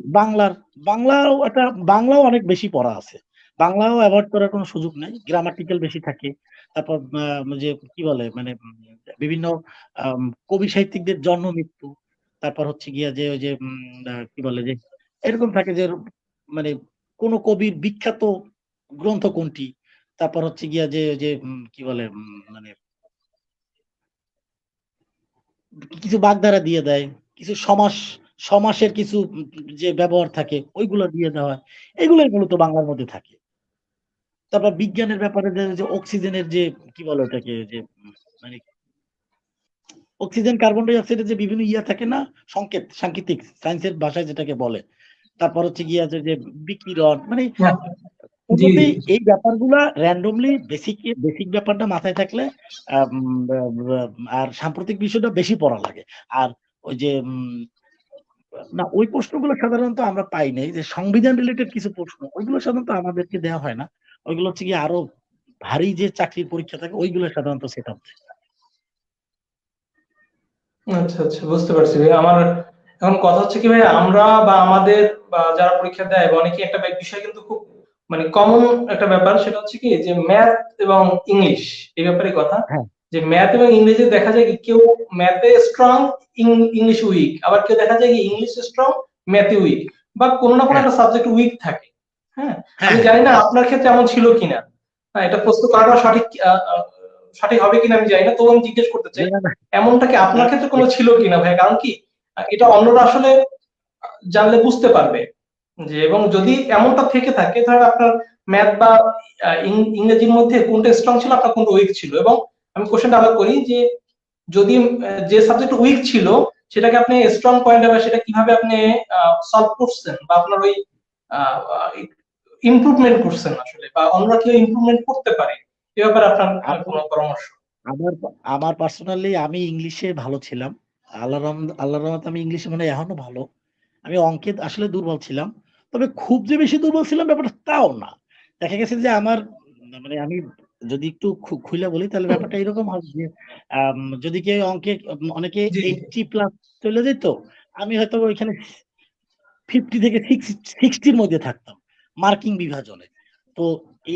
বাংলাও একটা, বাংলাও অনেক বেশি পড়া আছে, বাংলাও অ্যাভয়েড করার কোনো সুযোগ নাই, গ্রামাটিক্যাল বেশি থাকে। তারপর যে কি বলে মানে বিভিন্ন কবি সাহিত্যিকদের জন্ম মৃত্যু, তারপর হচ্ছে গিয়া যে ওই যে কি বলে যে এরকম থাকে যে মানে কোন কবির বিখ্যাত গ্রন্থ কোনটি, তারপর হচ্ছে গিয়া যে ওই যে কি বলে মানে কিছু বাগধারা দিয়ে দেয়, কিছু সমাসের কিছু যে ব্যবহার থাকে ওইগুলো দিয়ে দেওয়া হয়, এগুলোই মূলত বাংলার মধ্যে থাকে। তারপর বিজ্ঞানের ব্যাপারে যে অক্সিজেনের যে কি বলে ওটাকে যে মানে অক্সিজেন কার্বন ডাই অক্সাইডের যে বিভিন্ন ইয়া থাকে না, সাংকেতিক সায়েন্সের ভাষায় যেটাকে বলে, তারপর হচ্ছে গিয়ে আছে যে বিকিরণ, মানে হ্যাঁ, জি জি। কোনোতেই এই ব্যাপারগুলা র্যান্ডমলি বেসিক ব্যাপারটা মাথায় থাকলে আম, আর সাম্প্রতিক বিষয়টা বেশি পড়া লাগে। আর ওই যে না ওই প্রশ্নগুলো সাধারণত আমরা পাই নাই, যে সংবিধান রিলেটেড কিছু প্রশ্ন ওইগুলো সাধারণত আমাদেরকে দেওয়া হয় না, ওইগুলো হচ্ছে কি আরো ভারী যে চাকরির পরীক্ষা থাকে ওইগুলো সাধারণত সেট আপ থাকে। আচ্ছা আচ্ছা, বুঝতে পারছি ভাই। আমার এখন কথা হচ্ছে কি ভাই, আমরা বা আমাদের বা যারা পরীক্ষা দেয় বা অনেকে একটা বিষয় কিন্তু খুব মানে কমন একটা ব্যাপার, সেটা হচ্ছে কি যে ম্যাথ এবং ইংলিশ, এই ব্যাপারে কথা। হ্যাঁ, যে ম্যাথ এবং ইংরেজি দেখা যায় কি কেউ ম্যাথে স্ট্রং, ইংলিশ উইক, আবার কেউ দেখা যায় কি ইংলিশ স্ট্রং, ম্যাথে উইক, বা কোনো না কোনো হ্যাঁ, একটা সাবজেক্ট উইক থাকে। হ্যাঁ, হ্যাঁ, আমি হ্যাঁ, জানি না আপনার ক্ষেত্রে এমন ছিল কিনা। হ্যাঁ, এটা প্রশ্ন করাটা সঠিক সঠিক হবে কিনা আমি জানি না, তবু আমি জিজ্ঞেস করতে চাই না, না, এমনটা কি আপনার আহ, ক্ষেত্রে কোনো ছিল কিনা ভাই? কারণ কি এটা অন্যরা আসলে জানলে বুঝতে পারবে যে, এবং যদি এমনটা থেকে থাকে তাহলে আপনার ম্যাথ বা ইংরেজির মধ্যে কোনটা স্ট্রং ছিল, আপনার কোনটা উইক ছিল। এবং আমি কোশ্চেনটা আবার করি যে যদি যে সাবজেক্ট উইক ছিল সেটাকে আপনি স্ট্রং পয়েন্ট বা সেটা কিভাবে আপনি সলভ করছেন, বা আপনার ওই ইমপ্রুভমেন্ট করছেন আসলে, বা অন্যরা কেউ ইমপ্রুভমেন্ট করতে পারে, এ ব্যাপারে আপনার আমার কোনো পরামর্শ? আমার আমার পার্সোনালি আমি ইংলিশে ভালো ছিলাম, আল্লাহর রহমতে আমি ইংলিশে মানে এখনো ভালো। আমি অঙ্কে আসলে দুর্বল ছিলাম, তবে খুব যে বেশি দুর্বল ছিলাম ব্যাপারটা তাও না। দেখা গেছে যে আমার মানে আমি যদি একটু খুইলা বলি তাহলে ব্যাপারটা এরকম হবে যে যদি কেউ অঙ্কে অনেকে জি 80+ চলে যেত, আমি হয়তো ওইখানে 50 থেকে 60-র মধ্যে থাকতাম মার্কিং বিভাজনে। তো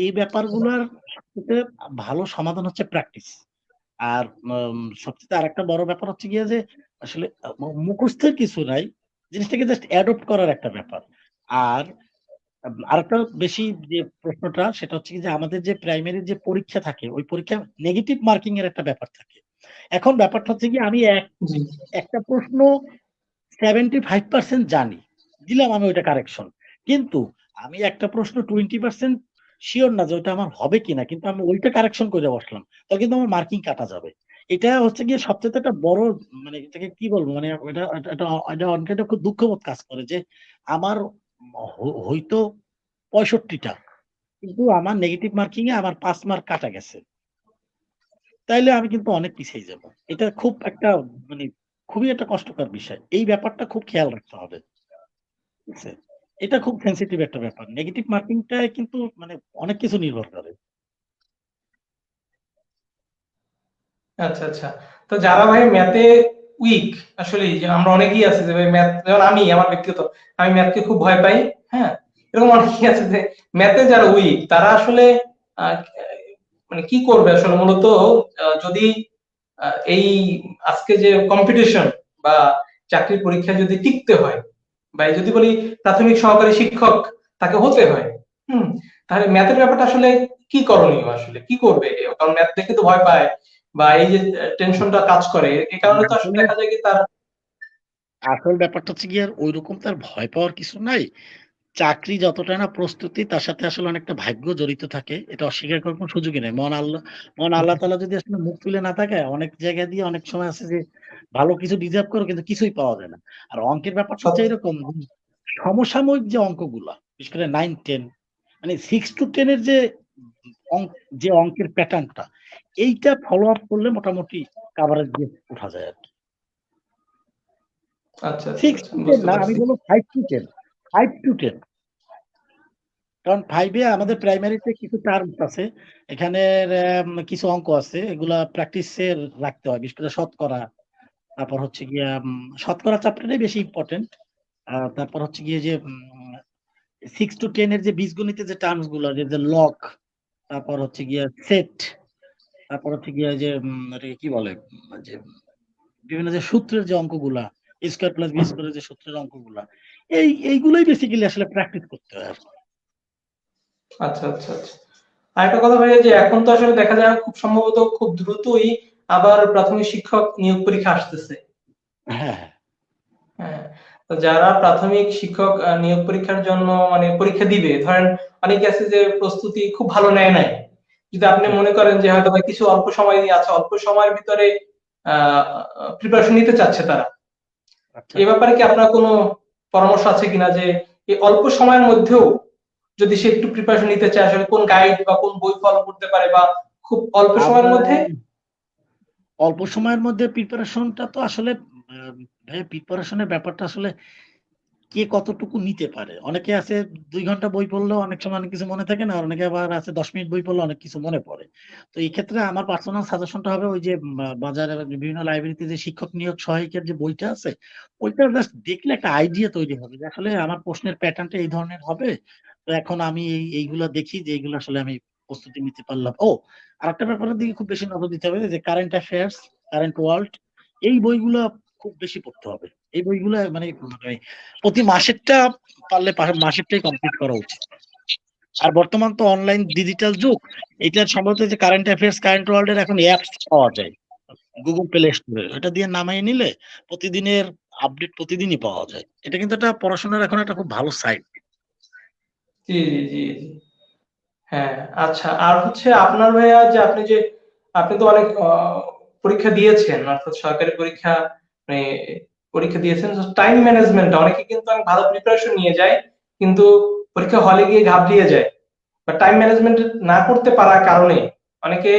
এই ব্যাপারগুলোর সাথে ভালো সমাধান হচ্ছে প্র্যাকটিস। আর সবচেয়ে আরেকটা বড় ব্যাপার হচ্ছে গিয়ে যে আসলে মুখস্থের কিছু নাই, জিনিসটাকে জাস্ট অ্যাডপ্ট করার একটা ব্যাপার। আর আরেকটা বেশি যে প্রশ্নটা সেটা হচ্ছে কি যে আমাদের যে প্রাইমারি যে পরীক্ষা থাকে ওই পরীক্ষায় নেগেটিভ মার্কিং এর একটা ব্যাপার থাকে। এখন ব্যাপারটা হচ্ছে কি আমি জি। একটা প্রশ্ন 75% জানি, দিলাম আমি ওইটা কারেকশন, কিন্তু আমি একটা প্রশ্ন 20% শিওর না যে ওটা আমার হবে কিনা, কিন্তু আমি ওইটা কারেকশন করে বসলাম, তাহলে কিন্তু আমার মার্কিং কাটা যাবে। এটা হচ্ছে গিয়ে সবচেয়ে একটা বড় মানে এটাকে কি বলবো মানে এটা এটা এটা এটা অনেকটা একটা খুব দুঃখবোধ কাজ করে যে আমার হয়তো 65টা, কিন্তু আমার নেগেটিভ মার্কিং এ আমার 5 মার্ক কাটা গেছে, তাইলে আমি কিন্তু অনেক পিছিয়ে যাব। এটা খুব একটা মানে খুবই একটা কষ্টকর বিষয়। এই ব্যাপারটা খুব খেয়াল রাখতে হবে। ঠিক আছে? এটা খুব সেনসিটিভ একটা ব্যাপার। নেগেটিভ মার্কিং টায় কিন্তু মানে অনেক কিছু নির্ভর করে। আচ্ছা আচ্ছা। তো যারা ভাই ম্যাথে উইক, আসলে যে আমরা অনেকেই আছে যে ভাই ম্যাথ, যেমন আমি আমার ব্যক্তিগত, আমি ম্যাথকে খুব ভয় পাই। হ্যাঁ, এরকম অনেকেই আছে যে ম্যাথে যারা উইক তারা আসলে আহ, মানে কি করবে আসলে মূলত, যদি এই আজকে যে কম্পিটিশন বা চাকরির পরীক্ষায় যদি টিকতে হয়, বা এই যদি বলি প্রাথমিক সহকারী শিক্ষক তাকে হতে হয়, হুম, তাহলে ম্যাথের ব্যাপারটা আসলে কি করণীয়, আসলে কি করবে? কারণ ম্যাথ দেখে তো ভয় পায়, বা এই যে টেনশনটা কাজ করে, এই কারণে তো আসলে আসলে দেখা যায় কি তার। আসল ব্যাপারটা হচ্ছে গিয়ে আর ওইরকম তার ভয় পাওয়ার কিছু নাই। চাকরি যতটা না প্রস্তুতি তার সাথে আসলে অনেকটা ভাগ্য জড়িত থাকে। এটা অস্বীকার করার কোনো সুযোগই নাই। মহান আল্লাহ তাআলা যদি আসলে মুখ তুলে না তাকায়, অনেক জায়গা দিয়ে অনেক সময় আছে যে ভালো কিছু ডিজার্ভ করো কিন্তু কিছুই পাওয়া যায় না। আর অঙ্কের ব্যাপারটা হচ্ছে সত- এরকম, সমসাময়িক যে অঙ্কগুলা, বিশেষ করে 9-10, মানে 6 to 10 এর যে অঙ্ক যে অঙ্কের প্যাটার্নটা, এইটা ফলো আপ করলে মোটামুটি কভারেজ দিয়ে উঠা যায় আরকি। আচ্ছা, আচ্ছা, 6 আচ্ছা, to 10 বুঝতে না, আমি পারছি। বলব 5 to 10, 5 to 10। কারণ 5 এ আমাদের প্রাইমারিতে কিছু টার্মস আছে। এখানের কিছু অঙ্ক আছে। এগুলা প্র্যাকটিসে রাখতে হয়। বিশেষ করে শতকরা। তারপর হচ্ছে গিয়া শতকরা চ্যাপ্টারটাই বেশি ইম্পোর্টেন্ট। তারপর হচ্ছে গিয়ে যে 6 to 10 এর যে বীজগণিতের যে টার্মস গুলো, যে লগ, তারপর হচ্ছে গিয়া সেট, তারপর হচ্ছে গিয়া যে এটাকে কি বলে? যে বিভিন্ন যে সূত্রের যে অঙ্কগুলা, a স্কয়ার প্লাস b স্কয়ারের যে সূত্রের অঙ্কগুলা, এইগুলোই বেসিক্যালি আসলে প্র্যাকটিস করতে হয় আরকি। আচ্ছা, আচ্ছা, আচ্ছা। আরেকটা কথা ভাইয়া, যে এখন তো আসলে দেখা যায় খুব সম্ভবত খুব দ্রুতই আবার প্রাথমিক শিক্ষক নিয়োগ পরীক্ষা আসতেছে। হ্যাঁ, হ্যাঁ। হ্যাঁ, তো যারা প্রাথমিক শিক্ষক নিয়োগ পরীক্ষার জন্য মানে পরীক্ষা দিবে, ধরেন অনেকে আছে যে প্রস্তুতি খুব ভালো নেয় নাই, যদি আপনি হুম, মনে করেন যে হয়তো বা কিছু অল্প সময় আছে, অল্প সময়ের ভিতরে প্রিপারেশন নিতে চাচ্ছে তারা, আচ্ছা। এ ব্যাপারে কি আপনার কোনো পরামর্শ আছে কিনা, যে এই অল্প সময়ের মধ্যেও যদি সে একটু প্রিপারেশন নিতে চায়, আসলে কোন গাইড বা কোন বই ফলো করতে পারে, বা খুব অল্প সময়ের আমার মধ্যে। অল্প সময়ের মধ্যে প্রিপারেশনটা তো আসলে ভাই, প্রিপারেশনের ব্যাপারটা আসলে কে কতটুকু নিতে পারে। অনেকে আছে ২ ঘন্টা বই পড়লেও অনেক সময় অনেক কিছু মনে থাকে না। আর অনেকে আবার আছে ১০ মিনিট বই পড়লে অনেক কিছু মনে পড়ে। তো এই ক্ষেত্রে আমার পার্সোনাল সাজেশনটা হবে ওই যে বাজারে বিভিন্ন লাইব্রেরিতে যে শিক্ষক নিয়োগ সহায়িকার যে বইটা আছে, ওইটা জাস্ট দেখলে একটা আইডিয়া তৈরি হবে যে আসলে আমার প্রশ্নের প্যাটার্নটা এই ধরনের হবে। তো এখন আমি এইগুলা দেখি যে এইগুলো আসলে আমি প্রস্তুতি নিতে পারলাম। আরেকটা ব্যাপারের দিকে খুব বেশি নজর দিতে হবে যে কারেন্ট অ্যাফেয়ার্স, কারেন্ট ওয়ার্ল্ড, এই বইগুলা খুব বেশি পড়তে হবে। এই বইগুলা মানে প্রতি মাসেরটা পারলে মাসেরটাই কমপ্লিট করা উচিত। আর বর্তমান তো অনলাইন ডিজিটাল যুগ। এটার সম্ভবত যে কারেন্ট অ্যাফেয়ার্স, কারেন্ট ওয়ার্ল্ড এর এখন অ্যাপস পাওয়া যায় গুগল প্লে স্টোরে। এটা দিয়ে নামাই নিলে প্রতিদিনের আপডেট প্রতিদিনই পাওয়া যায়। এটা কিন্তু একটা পড়াশোনার এখন একটা খুব ভালো সাইট। জি, জি, জি, জি। হ্যাঁ, আচ্ছা। আর হচ্ছে আপনার ভাইয়া, যে আপনি তো অনেক পরীক্ষা দিয়েছেন, অর্থাৎ সরকারি পরীক্ষা, মানে পরীক্ষা দিয়েছেন। টাইম ম্যানেজমেন্ট, অনেকে কিন্তু অনেক ভালো প্রিপারেশন নিয়ে যায়, কিন্তু পরীক্ষা হলে গিয়ে ঘাবড়িয়ে যায়, বা টাইম ম্যানেজমেন্ট না করতে পারার কারণে অনেকে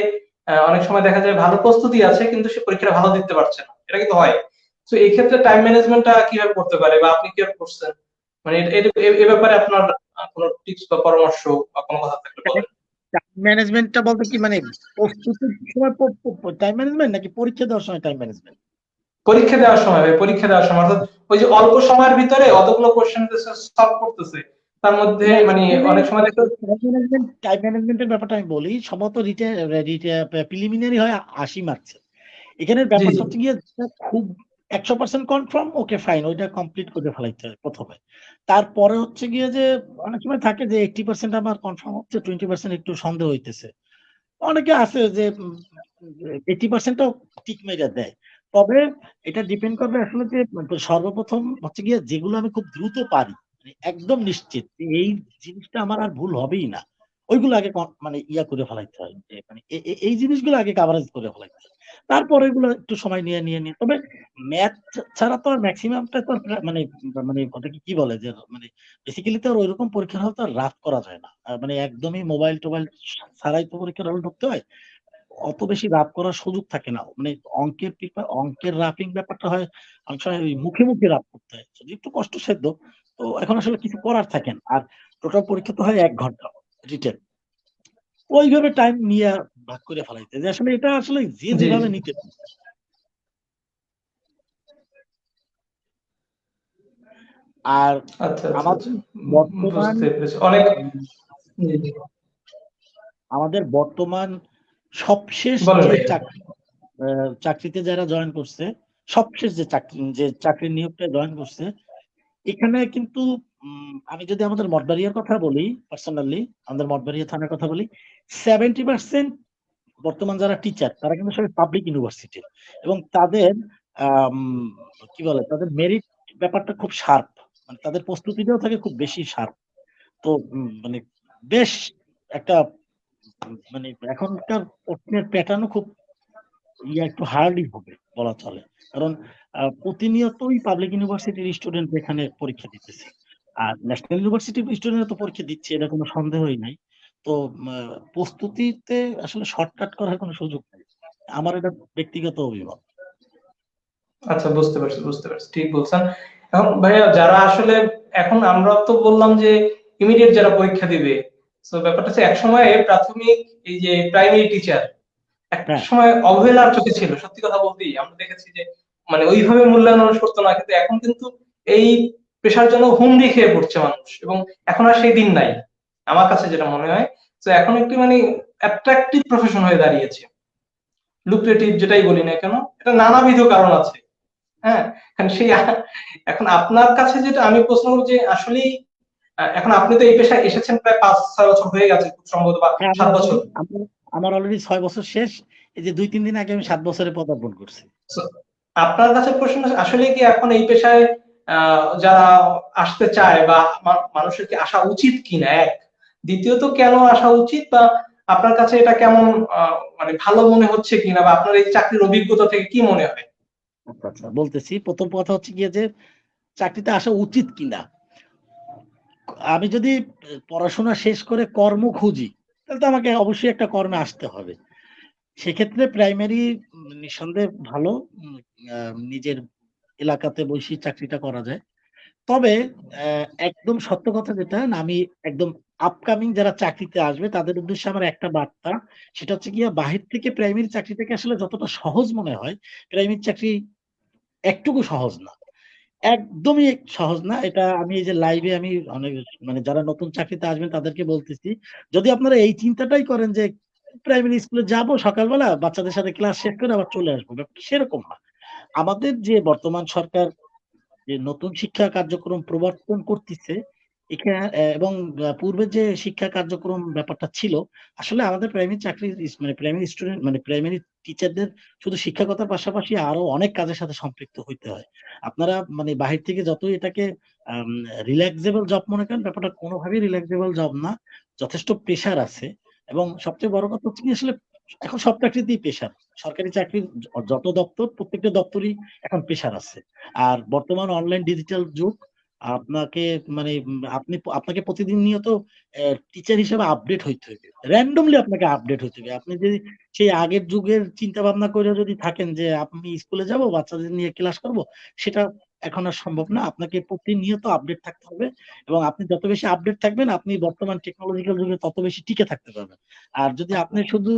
অনেক সময় দেখা যায় ভালো প্রস্তুতি আছে কিন্তু সে পরীক্ষাটা ভালো দিতে পারছে না, এটা কিন্তু হয়। তো এই ক্ষেত্রে টাইম ম্যানেজমেন্টটা কিভাবে করতে পারে, বা আপনি কিভাবে করছেন? মানে এ ব্যাপারে আপনার কোনো টিপস বা পরামর্শ বা কোনো কথা থাকলে বলেন। টাইম ম্যানেজমেন্টটা বলতে কি মানে প্রস্তুতির সময় টাইম ম্যানেজমেন্ট নাকি পরীক্ষা দেওয়ার সময় টাইম ম্যানেজমেন্ট? পরীক্ষা দেওয়ার সময় ভাই, পরীক্ষা দেওয়ার সময়, অর্থাৎ ওই যে অল্প সময়ের ভিতরে অতগুলো কোশ্চেন সলভ করতেছে, তার মধ্যে না, মানে এখানে অনেক সময় দেখো। টাইম ম্যানেজমেন্টের ব্যাপারটা আমি বলি। সম্ভবত প্রিলিমিনারি হয় ৮০ মার্কসের। এখানের জি, ব্যাপারটা জি, হচ্ছে গিয়ে যেটা খুব ১০০% কনফার্ম, ওকে ফাইন, ওইটা কমপ্লিট করে ফেলাইতে হয় ১ম এ। তারপরে হচ্ছে গিয়ে যে অনেক সময় থাকে যে ৮০% আমার কনফার্ম হচ্ছে, ২০% একটু সন্দেহ হইতেছে। অনেকে আছে যে ৮০% টাও টিক মেরে দেয়। তবে এটা ডিপেন্ড করবে আসলে যে সর্বপ্রথম হচ্ছে গিয়ে যেগুলো আমি খুব দ্রুত পারি, মানে একদম নিশ্চিত যে এই জিনিসটা আমার আর ভুল হবেই না। ওইগুলো আগে মানে ইয়া করে ফেলাইতে হয়। যে মানে এই জিনিসগুলো আগে কভারেজ করে ফেলাইতে হয়। তারপরে এগুলো একটু সময় নিয়ে। তবে ম্যাথ ছাড়া তো আর মেক্সিমামটা তো আর মানে মানে ওটাকে কি বলে যে মানে বেসিক্যালি তো আর ঐরকম পরীক্ষার হল তো আর রাফ করা যায় না। মানে একদমই মোবাইল-টোবাইল ছাড়াই তো পরীক্ষার হলে ঢুকতে হয়। অত বেশি রাফ করার সুযোগ থাকে না। মানে অঙ্কের রাফিং ব্যাপারটা হয় অনেক সময় ওই মুখে রাফ করতে হয়। যদি একটু কষ্টসাধ্য, তো এখন আসলে কিছু করার থাকে না। আর টোটাল পরীক্ষা তো হয় ১ ঘন্টা রিটেন। ওইভাবে টাইম নিয়ে ভাগ করে ফেলাইতে যে আসলে এটা আসলে যে জি, যেভাবে জি। নিতে পারে। আর আচ্ছা, আচ্ছা, আচ্ছা। আমাদের বর্তমান বুঝতে পেরেছি অনেক। উম জি, জি। আমাদের বর্তমান সবশেষ বলেন যে ভাইয়া। চাকরিতে যারা জয়েন করছে, সবশেষ যে চাকরির নিয়োগটা জয়েন করছে, এখানে কিন্তু আমি যদি আমাদের মঠবাড়িয়ার কথা বলি, পার্সোনালি আমাদের মঠবাড়িয়া থানার কথা বলি, 70% বর্তমান যারা টিচার তারা কিন্তু সবাই পাবলিক ইউনিভার্সিটির, এবং তাদের আম, কি বলে, তাদের মেরিট ব্যাপারটা খুব শার্প, মানে তাদের প্রস্তুতিটাও থাকে খুব বেশি শার্প। তো মানে বেশ একটা মানে এখনকার প্রশ্নের প্যাটার্নও খুব একটু হার্ডই হবে বলা চলে, কারণ প্রতিনিয়তই পাবলিক ইউনিভার্সিটির স্টুডেন্ট এখানে পরীক্ষা দিতেছে, আর ন্যাশনাল ইউনিভার্সিটির স্টুডেন্ট তো পরীক্ষা দিচ্ছে, এটা কোনো সন্দেহই নাই। তো প্রস্তুতিতে আসলে শর্টকাট করার কোনো সুযোগ নেই, আমার এটা ব্যক্তিগত অভিমত। আচ্ছা, বুঝতে পারছি, ঠিক বলছেন। এখন ভাইয়া যারা আসলে, এখন আমরা তো বললাম যে ইমিডিয়েট যারা পরীক্ষা দিবে, তো ব্যাপারটা হচ্ছে একসময় প্রাথমিক এই যে প্রাইমারি টিচার একটা হ্যাঁ, সময় অবহেলার চোখে ছিল, সত্যি কথা বলতেই আমরা দেখেছি যে মানে ওইভাবে মূল্যায়ন মানুষ করতো না, কিন্তু এখন কিন্তু এই পেশার জন্য হুমড়ি খেয়ে পড়ছে মানুষ, এবং এখন আর সেই দিন নাই আমার কাছে যেটা মনে হয়। তো এখন একটি মানে অ্যাট্রাকটিভ প্রফেশন হয়ে দাঁড়িয়েছে, লুক্রেটিভ যেটাই বলি না কেন, এটা নানাবিধ কারণ আছে। হ্যাঁ, এখন এখন আপনার কাছে যেটা আমি প্রশ্ন করবো যে আসলেই এখন আপনি তো এই পেশায় এসেছেন প্রায় 5-6 বছর হয়ে গেছে খুব সম্ভবত, বা হ্যাঁ, 7 বছর। আমার অলরেডি 6 বছর শেষ, এই যে 2-3 দিন আগে আমি 7 বছরে পদার্পণ করছি। So, আপনার কাছে প্রশ্ন আসলে কি এখন এই পেশায় যারা আসতে চায় বা মানুষের কি আসা উচিত কিনা, এক, দ্বিতীয়ত কেন আসা উচিত, বা আপনার কাছে এটা কেমন মানে ভালো মনে হচ্ছে কিনা, বা আপনার এই চাকরির অভিজ্ঞতা থেকে কি মনে হয়? আচ্ছা আচ্ছা, বলতেছি। প্রথম কথা হচ্ছে গিয়ে যে চাকরিতে আসা উচিত কিনা, আমি যদি পড়াশোনা শেষ করে কর্ম খুঁজি, তাহলে তো আমাকে অবশ্যই একটা কর্মে আসতে হবে। সেক্ষেত্রে প্রাইমারি নিঃসন্দেহে ভালো, নিজের এলাকাতে বসেই চাকরিটা করা যায়। তবে একদম সত্য কথা যেটা না, আমি একদম আপকামিং যারা চাকরিতে আসবে তাদের উদ্দেশ্যে আমার একটা বার্তা, সেটা হচ্ছে গিয়ে বাহির থেকে প্রাইমারি চাকরিটাকে আসলে যতটা সহজ মনে হয়, প্রাইমারি চাকরি একটুকু সহজ না। একদমই সহজ না। এটা আমি এই যে লাইভে আমি অনেক, মানে যারা নতুন চাকরিতে আসবেন তাদেরকে বলতেছি, যদি আপনারা এই চিন্তাটাই করেন যে প্রাইমারি স্কুলে যাব সকালবেলা বাচ্চাদের সাথে ক্লাস শেষ করে আবার চলে আসবো, ব্যাপারটা সেরকম না। আমাদের যে বর্তমান সরকার যে নতুন শিক্ষা কার্যক্রম প্রবর্তন করতেছে, এবং পূর্বে যে শিক্ষা কার্যক্রম ব্যাপারটা ছিল, আসলে আমাদের প্রাইমারি চাকরি মানে প্রাইমারি স্টুডেন্ট মানে প্রাইমারি টিচারদের শুধু শিক্ষকতার পাশাপাশি আরো অনেক কাজের সাথে সম্পৃক্ত হইতে হয়। আপনারা মানে বাহির থেকে যতই এটাকে রিল্যাক্সেবল জব মনে করেন, ব্যাপারটা কোনোভাবেই রিল্যাক্সেবল জব না, যথেষ্ট প্রেশার আছে। এবং সবচেয়ে বড় কথা হচ্ছে কি, আসলে এখন সব চাকরিতেই প্রেশার। সরকারি চাকরির যত দপ্তর, প্রত্যেকটা দপ্তরই এখন প্রেশার আছে। আর বর্তমান অনলাইন ডিজিটাল যুগ, আপনাকে মানে আপনাকে প্রতিদিন নিয়ত টিচার হিসেবে আপডেট হইতে হবে, র্যান্ডমলি আপনাকে আপডেট হইতে হবে। আপনি যদি সেই আগের যুগের চিন্তা ভাবনা করে যদি থাকেন যে আমি স্কুলে যাব বাচ্চাদের নিয়ে ক্লাস করব, সেটা এখন আর সম্ভব না। আপনাকে প্রতিনিয়ত আপডেট থাকতে হবে, এবং আপনি যত বেশি আপডেট থাকবেন আপনি বর্তমান টেকনোলজিক্যাল যুগে তত বেশি টিকে থাকতে পারবেন। আর যদি আপনি শুধু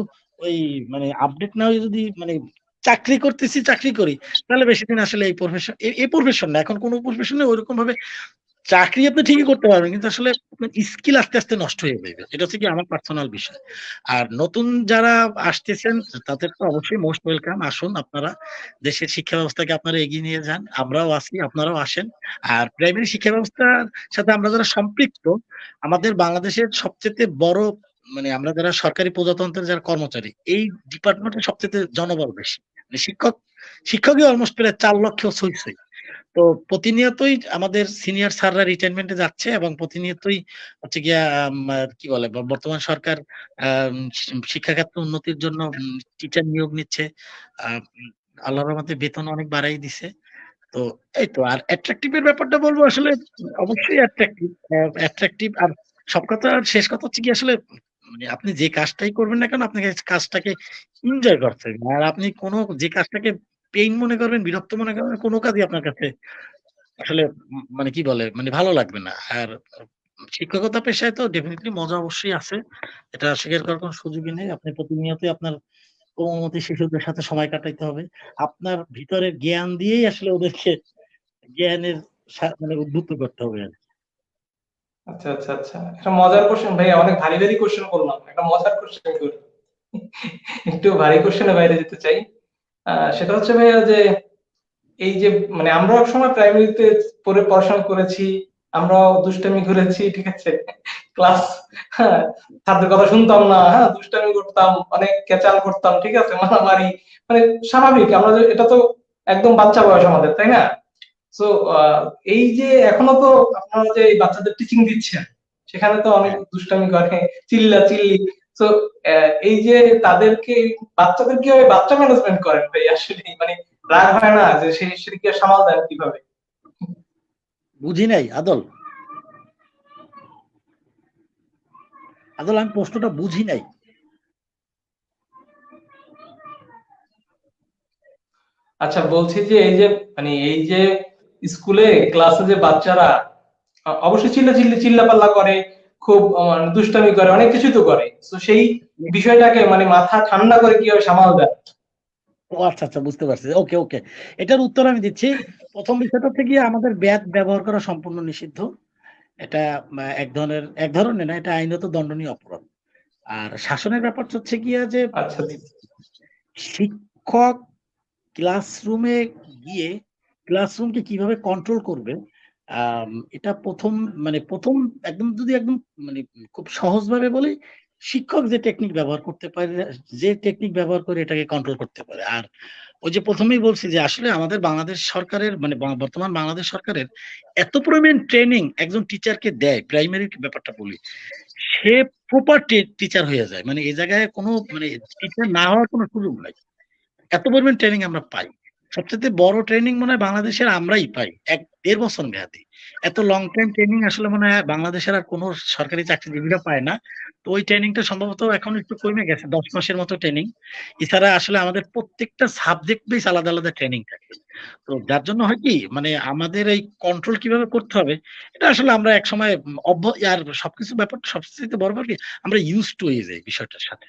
ওই মানে আপডেট না হয়ে যদি মানে চাকরি করতেছি চাকরি করি, তাহলে বেশি দিন আসলে এই প্রফেশন না, এখন কোন প্রফেশনে ওইরকম ভাবে চাকরি আপনি ঠিকই করতে পারবেন, কিন্তু আসলে আপনার স্কিল আস্তে আস্তে নষ্ট হয়ে যাবে। এটা হচ্ছে কি আমার পার্সোনাল বিষয়। আর নতুন যারা আসতেছেন তাদের তো অবশ্যই মোস্ট ওয়েলকাম, আসুন আপনারা, দেশের শিক্ষা ব্যবস্থাকে আপনারা এগিয়ে নিয়ে যান, আমরাও আছি, আপনারাও আসেন। আর প্রাইমারি শিক্ষা ব্যবস্থার সাথে আমরা যারা সম্পৃক্ত, আমাদের বাংলাদেশের সবচেয়ে বড় মানে আমরা যারা সরকারি প্রজাতন্ত্রের যারা কর্মচারী, এই ডিপার্টমেন্টে সবচেয়ে জনবল বেশি। মানে শিক্ষকই অলমোস্ট প্রায় 4 লক্ষ ছই ছই। তো প্রতিনিয়তই আমাদের সিনিয়র স্যাররা রিটায়ারমেন্টে যাচ্ছে, এবং প্রতিনিয়তই হচ্ছে গিয়া কি বলে বর্তমান সরকার শিক্ষা খাতে উন্নতির জন্য টিচার নিয়োগ নিচ্ছে। আল্লাহর রহমতে বেতন অনেক বাড়াই দিছে। তো এই তো। আর অ্যাট্রাকটিভ এর ব্যাপারটা বলবো, আসলে অবশ্যই অ্যাট্রাকটিভ। আর সব কথা, আর শেষ কথা হচ্ছে কি, আসলে মানে আপনি যে কাজটাই করবেন না কেন, আপনাকে কাজটাকে এনজয় করতে হবে। আর আপনি যে কাজটাকে পেইন মনে করবেন, বিরক্ত মনে করবেন, কোনো কাজই আপনার কাছে আসলে মানে কি বলে মানে ভালো লাগবে না। আর শিক্ষকতা পেশায় তো ডেফিনিটলি মজা অবশ্যই আছে। এটা অস্বীকার করার কোনো সুযোগই নেই। আপনি প্রতিনিয়তই আপনার কোমলমতি শিশুদের সাথে সময় কাটাইতে হবে। আপনার ভিতরের জ্ঞান দিয়েই আসলে ওদেরকে জ্ঞানের মানে উদ্বুদ্ধ করতে হবে আরকি। আচ্ছা, একটা মজার কোশ্চেন ভাইয়া, অনেক ভারী ভারী কোশ্চেন করলাম, একটা মজার কোশ্চেন করি। একটু ভারী কোশ্চেনের বাইরে যেতে চাই। সেটা হচ্ছে ভাইয়া যে এই যে মানে আমরা এক সময় প্রাইমারিতে পড়ে পড়াশোনা করেছি, আমরাও দুষ্টামি করেছি, ঠিক আছে? ক্লাস, হ্যাঁ, স্যারদের কথা শুনতাম না, হ্যাঁ, দুষ্টামি করতাম, অনেক কেচাল করতাম, ঠিক আছে, মারামারি, মানে স্বাভাবিক। আমরা এটা তো একদম বাচ্চা বয়স আমাদের, তাই না? তো এই যে এখনো তো আপনারা যে এই বাচ্চাদের টিচিং দিচ্ছেন, সেখানে তো অনেক হ্যাঁ, দুষ্টামি করে, চিল্লা চিল্লি। তো এই যে তাদেরকে, বাচ্চাদের কিভাবে বাচ্চা ম্যানেজমেন্ট করেন ভাই আসলে, মানে রাগ হয় না যে সেদিকে সামাল দেন কিভাবে? বুঝি নাই আদল। আদল, আমি প্রশ্নটা বুঝি নাই। আচ্ছা, বলছি যে এই যে মানে এই যে স্কুলে ক্লাসে যে বাচ্চারা অবশ্যই চিল্লাপাল্লা করে, খুব মানে দুষ্টামি করে, অনেক কিছু তো করে, তো সেই বিষয়টাকে মানে মাথা ঠান্ডা করে কিভাবে সামাল দেন? ও আচ্ছা আচ্ছা, বুঝতে পারছি। ওকে ওকে, এটার উত্তর আমি দিচ্ছি। প্রথম বিষয়টা হচ্ছে গিয়ে আমাদের ব্যাট ব্যবহার করা সম্পূর্ণ নিষিদ্ধ। এটা এক ধরনের না, এটা আইনত দণ্ডনীয় অপরাধ। আর শাসনের ব্যাপারটা হচ্ছে গিয়ে যে আচ্ছা মানে আচ্ছা। শিক্ষক ক্লাসরুমে গিয়ে ক্লাসরুমকে কিভাবে কন্ট্রোল করবে, এটা প্রথম একদম যদি একদম মানে খুব সহজভাবে বলি, শিক্ষক যে টেকনিক ব্যবহার করতে পারে, যে টেকনিক ব্যবহার করে এটাকে কন্ট্রোল করতে পারে। আর ওই যে প্রথমেই বলছি যে আসলে আমাদের বাংলাদেশ সরকারের মানে বর্তমান বাংলাদেশ সরকারের এত পরিমাণ ট্রেনিং একজন টিচারকে দেয়, প্রাইমারি ব্যাপারটা বলি, সে প্রপার টিচার হয়ে যায়। মানে এই জায়গায় কোনো মানে টিচার না হওয়ার কোনো সুযোগ নাই। এত পরিমাণ ট্রেনিং আমরা পাই। সবচাইতে বড় ট্রেনিং মনে হয় বাংলাদেশের আমরাই পাই। ১-১.৫ বছর মেয়াদী। এত লং টাইম ট্রেনিং আসলে মনে হয় বাংলাদেশের আর কোন সরকারি চাকরিজীবীরা পায় না। তো ওই ট্রেনিংটা সম্ভবত এখন একটু কমে গেছে। ১০ মাসের মতো ট্রেনিং। এছাড়া আসলে আমাদের প্রত্যেকটা সাবজেক্ট বেস আলাদা, আলাদা ট্রেনিং থাকে। তো যার জন্য হয় কি মানে আমাদের এই কন্ট্রোল কিভাবে করতে হবে, এটা আসলে আমরা একসময় আর সবকিছু ব্যাপারটা সবচাইতে বড় ব্যাপার কি, আমরা ইউজড টু হয়ে যাই বিষয়টার সাথে।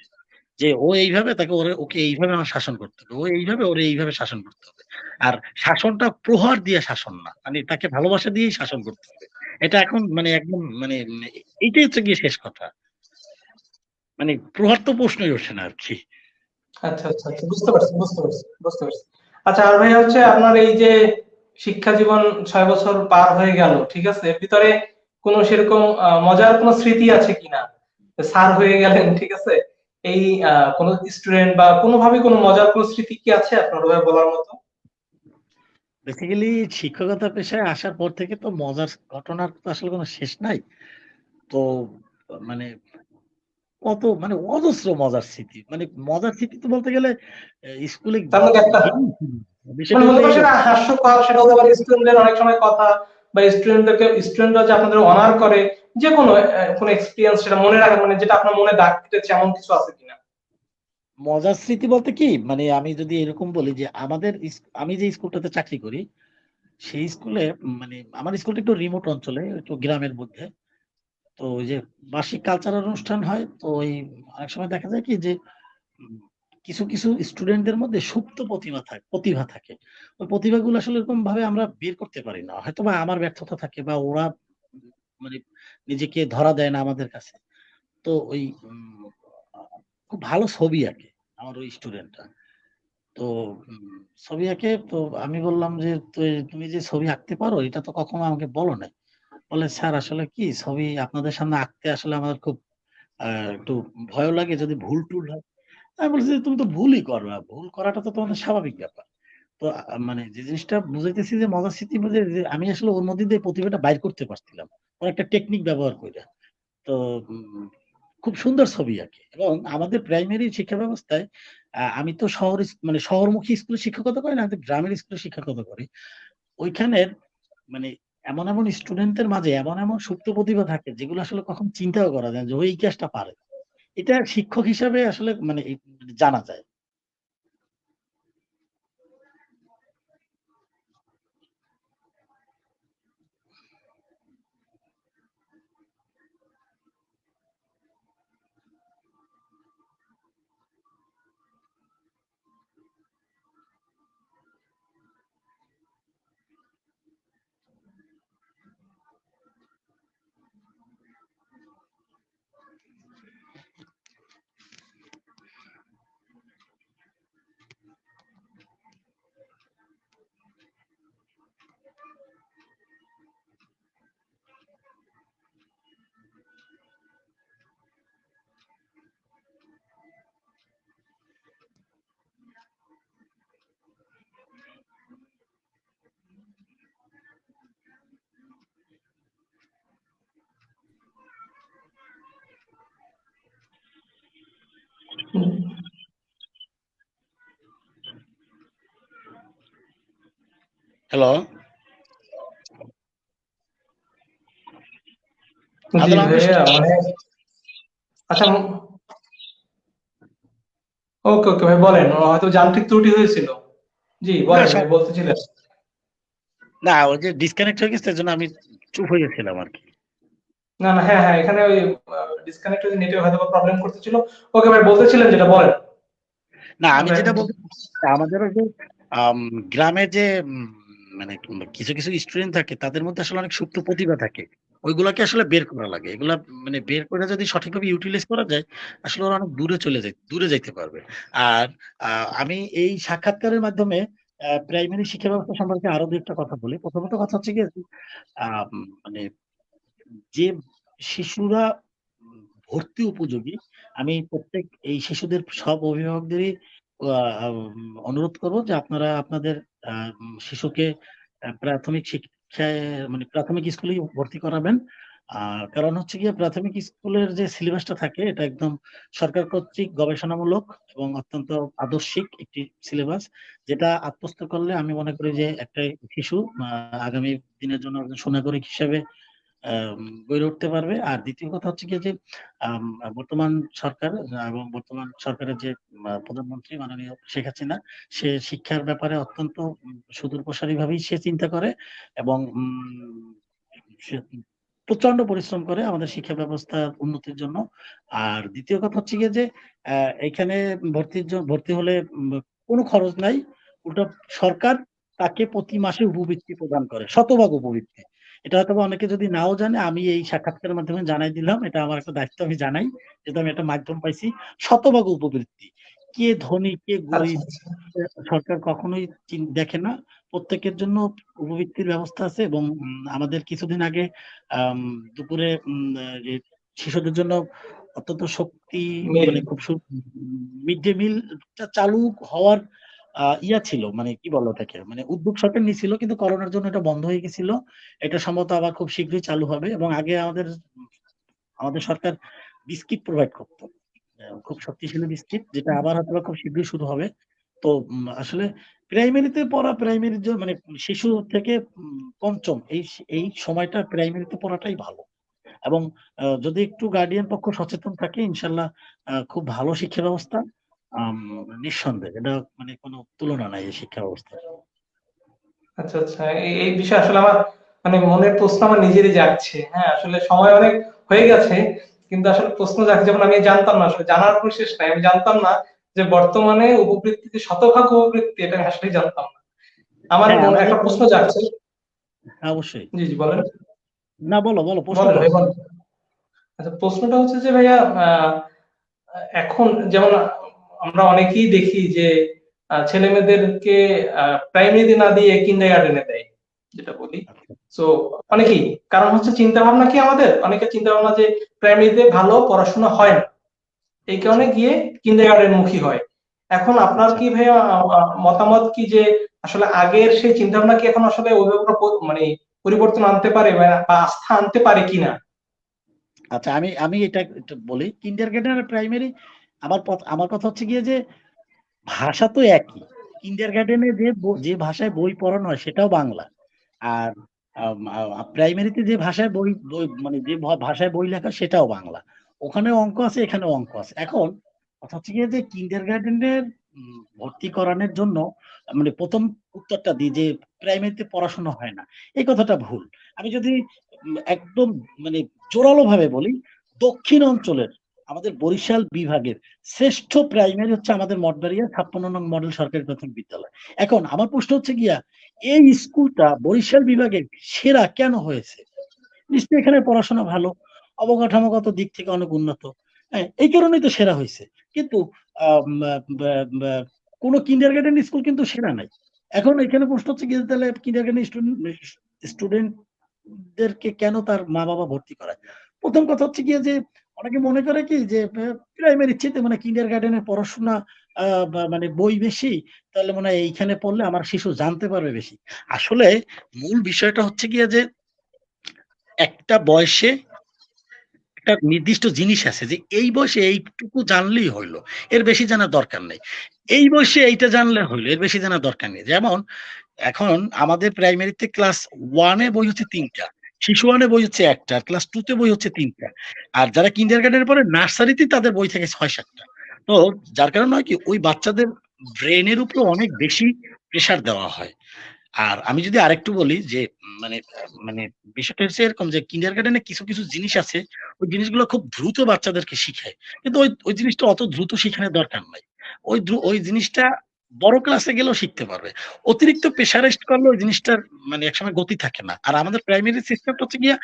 যে ও এইভাবে তাকে ওকে এইভাবে আমার শাসন করতে হবে। ও এইভাবে ওরে এইভাবে শাসন করতে হবে। আর শাসনটা প্রহার দিয়ে শাসন না। মানে তাকে ভালোবাসা দিয়েই শাসন করতে হবে। এটা এখন মানে একদম মানে এইটাই হচ্ছে গিয়ে শেষ কথা। মানে প্রহার তো প্রশ্নই ওঠে না আরকি। আচ্ছা আচ্ছা আচ্ছা, বুঝতে পারছি বুঝতে পারছি বুঝতে পারছি। আচ্ছা, আর ভাই হচ্ছে আপনার এই যে শিক্ষা জীবন 6 বছর পার হয়ে গেল, ঠিক আছে, এর ভিতরে কোনো সেরকম মজার কোনো স্মৃতি আছে কিনা? স্যার হয়ে গেলেন, ঠিক আছে, এই কোনো স্টুডেন্ট বা কোনোভাবে কোনো মজার কোনো স্মৃতি কি আছে আপনার ভাই বলার মতো? বেসিক্যালি শিক্ষকতা পেশায় আসার পর থেকে তো মজার ঘটনার তো আসলে কোনো শেষ নাই। তো মানে কত মানে অজস্র মজার স্মৃতি। মানে মজার স্মৃতি তো বলতে গেলে স্কুলে তার মধ্যে একটা, বিষয়টা মানে হতে হচ্ছে পারে এই, সেটা হাস্যকর, সেটা হতে পারে স্টুডেন্টদের অনেক সময় কথা, বা স্টুডেন্টরা যে আপনাদের অনার করে, যে কোনো কোনো এক্সপিরিয়েন্স সেটা মনে রাখেন, মানে যেটা আপনার মনে দাগ কেটেছে, এমন কিছু আছে কিনা? মজার স্মৃতি বলতে কি মানে আমি যদি এরকম বলি যে আমি যে স্কুলটাতে চাকরি করি, সেই স্কুলে মানে আমার স্কুলটা একটু রিমোট অঞ্চলে, একটু গ্রামের মধ্যে। তো ওই যে বার্ষিক কালচারাল অনুষ্ঠান হয়, তো ওই অনেক সময় দেখা যায় কি যে উম, কিছু কিছু স্টুডেন্টদের মধ্যে সুপ্ত প্রতিভা থাকে। ওই প্রতিভাগুলো আসলে এরকম ভাবে আমরা বের করতে পারি না, হয়তো বা আমার ব্যর্থতা থাকে বা ওরা মানে নিজেকে ধরা দেয় না আমাদের কাছে। তো ওই খুব ভালো ছবি আঁকে আমার ওই স্টুডেন্টটা। তো ছবি আঁকে। তো আমি বললাম যে, তুমি যে ছবি আঁকতে পারো এটা তো কখনো আমাকে বলো নাই। বলে, স্যার আসলে কি ছবি আপনাদের সামনে আঁকতে আসলে আমার খুব একটু ভয়ও লাগে যদি ভুল-টুল হয়। আমি বলছি যে, তুমি তো ভুলই করবা। ভুল করাটা তো তোমাদের স্বাভাবিক ব্যাপার। তো মানে যে জিনিসটা বুঝাইতেছি যে মজার স্মৃতি মধ্যে যে আমি আসলে ওর মধ্যে দিয়ে প্রতিভাটা বাইর করতে পারছিলাম। ওর একটা টেকনিক ব্যবহার কইরা। তো খুব সুন্দর ছবি আঁকে। এবং আমাদের প্রাইমারি শিক্ষা ব্যবস্থায় আমি তো মানে শহরমুখী স্কুলে শিক্ষকতা করি না, আমি তো গ্রামের স্কুলে শিক্ষকতা করি। ওইখানের মানে এমন স্টুডেন্টদের মাঝে এমন সুপ্ত প্রতিভা থাকে যেগুলো আসলে কখনো চিন্তাও করা যায় না যে ও এই কাজটা পারে। এটা শিক্ষক হিসাবে আসলে মানে জানা যায়। হ্যালো, জি আদল আমাকে ভাইয়া, মানে আচ্ছা, ওকে ওকে ভাই বলেন, হয়তো যান্ত্রিক ত্রুটি হয়েছিল। জি না বলেন ভাই, বলতেছিলেন। না, ওই যে ডিসকানেক্ট হয়ে গেছে, তার জন্য আমি চুপ হয়ে গেছিলাম আর কি। না না, হ্যাঁ হ্যাঁ, এখানে ওই ডিসকানেক্ট হয়ে নেটওয়ার্ক হয়তো প্রবলেম করতেছিল। ওকে ভাই, বলতেছিলেন যেটা, বলেন। না, আমি আমরা যেটা এখন বলতে আমাদের ওই যে গ্রামে যে মানে কিছু কিছু স্টুডেন্ট থাকে, তাদের মধ্যে আসলে অনেক সুপ্ত প্রতিভা থাকে। ওইগুলাকে আসলে বের করা লাগে। এগুলা মানে বের করে যদি সঠিকভাবে ইউটিলাইজ করা যায়, আসলে ওরা অনেক দূরে যাইতে পারবে। আর আমি এই সাক্ষাৎকারের মাধ্যমে প্রাইমারি শিক্ষা ব্যবস্থা সম্পর্কে আরো ২-১ টা কথা বলি। প্রথমত কথা হচ্ছে গিয়ে মানে যে শিশুরা ভর্তি উপযোগী, আমি প্রত্যেক এই শিশুদের সব অভিভাবকদেরই অনুরোধ করব যে আপনারা আপনাদের শিশুকে প্রাথমিক শিক্ষায় মানে প্রাথমিক স্কুলেই ভর্তি করাবেন। কারণ হচ্ছে গিয়ে প্রাথমিক স্কুলের যে সিলেবাসটা থাকে, এটা একদম সরকার কর্তৃক গবেষণামূলক এবং অত্যন্ত আদর্শিক একটি সিলেবাস, যেটা আত্মস্থ করলে আমি মনে করি যে একটা শিশু আগামী দিনের জন্য একজন সুনাগরিক হিসেবে গড়ে উঠতে পারবে। আর দ্বিতীয় কথা হচ্ছে গিয়ে যে আম বর্তমান সরকার এবং বর্তমান সরকারের যে প্রধানমন্ত্রী মাননীয় শেখ হাসিনা, সে শিক্ষার ব্যাপারে অত্যন্ত সুদূরপ্রসারী ভাবেই সে চিন্তা করে এবং সে প্রচন্ড পরিশ্রম করে আমাদের শিক্ষা ব্যবস্থার উন্নতির জন্য। আর দ্বিতীয় কথা হচ্ছে গিয়ে যে এখানে ভর্তি হলে কোনো খরচ নাই। উল্টা সরকার তাকে প্রতি মাসে উপবৃত্তি প্রদান করে, শতভাগ উপবৃত্তি। এটা হয়তোবা অনেকে যদি নাও জানে, আমি এই সাক্ষাৎকারের মাধ্যমে জানাই দিলাম। এটা আমার একটা দায়িত্ব, আমি জানাই। যেহেতু আমি একটা মাধ্যম পাইছি, শতভাগ উপবৃত্তি। কে ধনী, কে আচ্ছা গরিব, আচ্ছা। সরকার কখনোই দেখে না। প্রত্যেকের জন্য উপবৃত্তির ব্যবস্থা আছে এবং আমাদের কিছুদিন আগে দুপুরে যে শিশুদের জন্য অত্যন্ত শক্তি মিল। মানে মিড ডে মিল চালু হওয়ার ইয়া ছিল, মানে কি বলো ওটাকে, মানে উদ্যোগ সরকার নিছিল, কিন্তু করোনার জন্য এটা বন্ধ হয়ে গেছিল। এটা সম্ভবত আবার খুব শীঘ্রই চালু হবে এবং আগে আমাদের আমাদের সরকার বিস্কিট প্রোভাইড করতো, খুব শক্তিশালী বিস্কিট, যেটা আবার হয়তো খুব শীঘ্রই শুরু হবে। তো আসলে প্রাইমারিতে পড়া, প্রাইমারির জন্য মানে শিশু থেকে পঞ্চম এই সময়টা প্রাইমারিতে পড়াটাই ভালো। এবং যদি একটু গার্ডিয়ান পক্ষ সচেতন থাকে, ইনশাল্লাহ খুব ভালো শিক্ষা ব্যবস্থা। আম নিঃসন্দেহে এটা মানে কোনো তুলনা নাই এই শিক্ষা ব্যবস্থার। আচ্ছা আচ্ছা, এই এই বিষয়ে আসলে আমার মানে মনের প্রশ্ন আমার নিজেরই জাগছে। হ্যাঁ, আসলে সময় অনেক হয়ে গেছে, কিন্তু আসলে প্রশ্ন জাগছে, যেমন আমি জানতাম না, আসলে জানার কোনো শেষ নাই, আমি জানতাম না যে বর্তমানে উপবৃত্তিতে শতভাগ উপবৃত্তি, এটা আমি আসলেই জানতাম না। আমার হ্যাঁ, আমাদের একটা প্রশ্ন জাগছে। অবশ্যই। জি জি বলেন। না, বলো বলো, প্রশ্ন বলেন করো। ভাই বলেন। আচ্ছা, প্রশ্নটা হচ্ছে যে ভাইয়া, এখন যেমন আমরা অনেকেই দেখি যে ছেলে মেয়েদেরকে প্রাইমারিতে না দিয়ে কিন্ডারগার্টেনে দেয়, যেটা বলি। আচ্ছা সো অনেকেই, কারণ হচ্ছে চিন্তা ভাবনা কি, আমাদের অনেকের চিন্তা ভাবনা যে প্রাইমারিতে ভালো পড়াশোনা হয় না, এই আচ্ছা কারণে গিয়ে কিন্ডারগার্টেন মুখী হয়। এখন আপনার আচ্ছা কি ভাইয়া মতামত কি, যে আসলে আগের সেই চিন্তা ভাবনা কি এখন আসলে অভিভাবকরা মানে পরিবর্তন আনতে পারে বা আস্থা আনতে পারে কিনা? আচ্ছা, আমি আমি এটা একটু বলি, কিন্ডারগার্টেন আর প্রাইমারি, আমার কথা হচ্ছে গিয়ে যে ভাষা তো একই। কিন্ডারগার্টেনে যে ভাষায় বই পড়ানো হয় সেটাও বাংলা। আর প্রাইমারিতে যে ভাষায় বই বই মানে যে ভাষায় বই লেখা সেটাও বাংলা। ওখানেও অঙ্ক আছে, এখানেও অঙ্ক আছে। এখন কথা হচ্ছে গিয়ে যে কিন্ডারগার্টেনের ভর্তি করানোর জন্য মানে প্রথম উত্তরটা দিই যে প্রাইমারিতে পড়াশোনা হয় না, এই কথাটা ভুল। আমি যদি একদম মানে জোরালো ভাবে বলি, দক্ষিণ অঞ্চলের আমাদের বরিশাল বিভাগের শ্রেষ্ঠ প্রাইমারি হচ্ছে আমাদের মঠবাড়িয়া ৫৬ নং মডেল সরকারি প্রাথমিক বিদ্যালয়। এখন আমার প্রশ্ন হচ্ছে গিয়া, এই স্কুলটা বরিশাল বিভাগের সেরা কেন হয়েছে? নিশ্চয়ই এখানে পড়াশোনা ভালো, অবকাঠামোগত দিক থেকে অনেক উন্নত। হ্যাঁ, এই কারণেই তো সেরা হয়েছে। কিন্তু কোন কিন্ডারগার্টেন স্কুল কিন্তু সেরা নাই। এখন এখানে প্রশ্ন হচ্ছে গিয়ে, তাহলে কিন্ডারগার্টেন স্টুডেন্টদেরকে কেন তার মা বাবা ভর্তি করায়? প্রথম কথা হচ্ছে গিয়ে যে অনেকে মনে করে কি যে প্রাইমারি চেয়ে মানে কিন্ডারগার্টেনের পড়াশোনা মানে বই বেশি, তাহলে মনে হয় এইখানে পড়লে আমার শিশু জানতে পারবে বেশি। আসলে মূল বিষয়টা হচ্ছে গিয়ে যে একটা বয়সে একটা নির্দিষ্ট জিনিস আছে যে এই বয়সে এইটুকু জানলেই হইলো, এর বেশি জানার দরকার নেই। এই বয়সে এইটা জানলে হইলো, এর বেশি জানার দরকার নেই। যেমন এখন আমাদের প্রাইমারিতে ক্লাস 1-এ বই হচ্ছে 3টা, শিশু 1-এ বই হচ্ছে 1টা, আর ক্লাস 2-তে বই হচ্ছে 3টা। আর যারা কিন্ডারগার্টেনে পড়ে নার্সারিতেই তাদের বই থাকে 6-7টা। তো যার কারণে হয় কি ওই বাচ্চাদের ব্রেনের উপরে অনেক বেশি প্রেশার দেওয়া হয়। আর আমি যদি আরেকটু বলি যে মানে মানে বিষয়টা হচ্ছে এরকম যে কিন্ডারগার্টেনে কিছু, কিছু জিনিস আছে, ওই জিনিসগুলো খুব দ্রুত বাচ্চাদেরকে শিখায়। কিন্তু ওই জিনিসটা অত দ্রুত শিখানোর দরকার নাই। ওই জিনিসটা বড় ক্লাসে গেলেও শিখতে পারবে। অতিরিক্ত প্রেশারাইজড করলে ওই জিনিসটার মানে একসময় গতি থাকে না। আর আমাদের প্রাইমারি সিস্টেমটা হচ্ছে গিয়া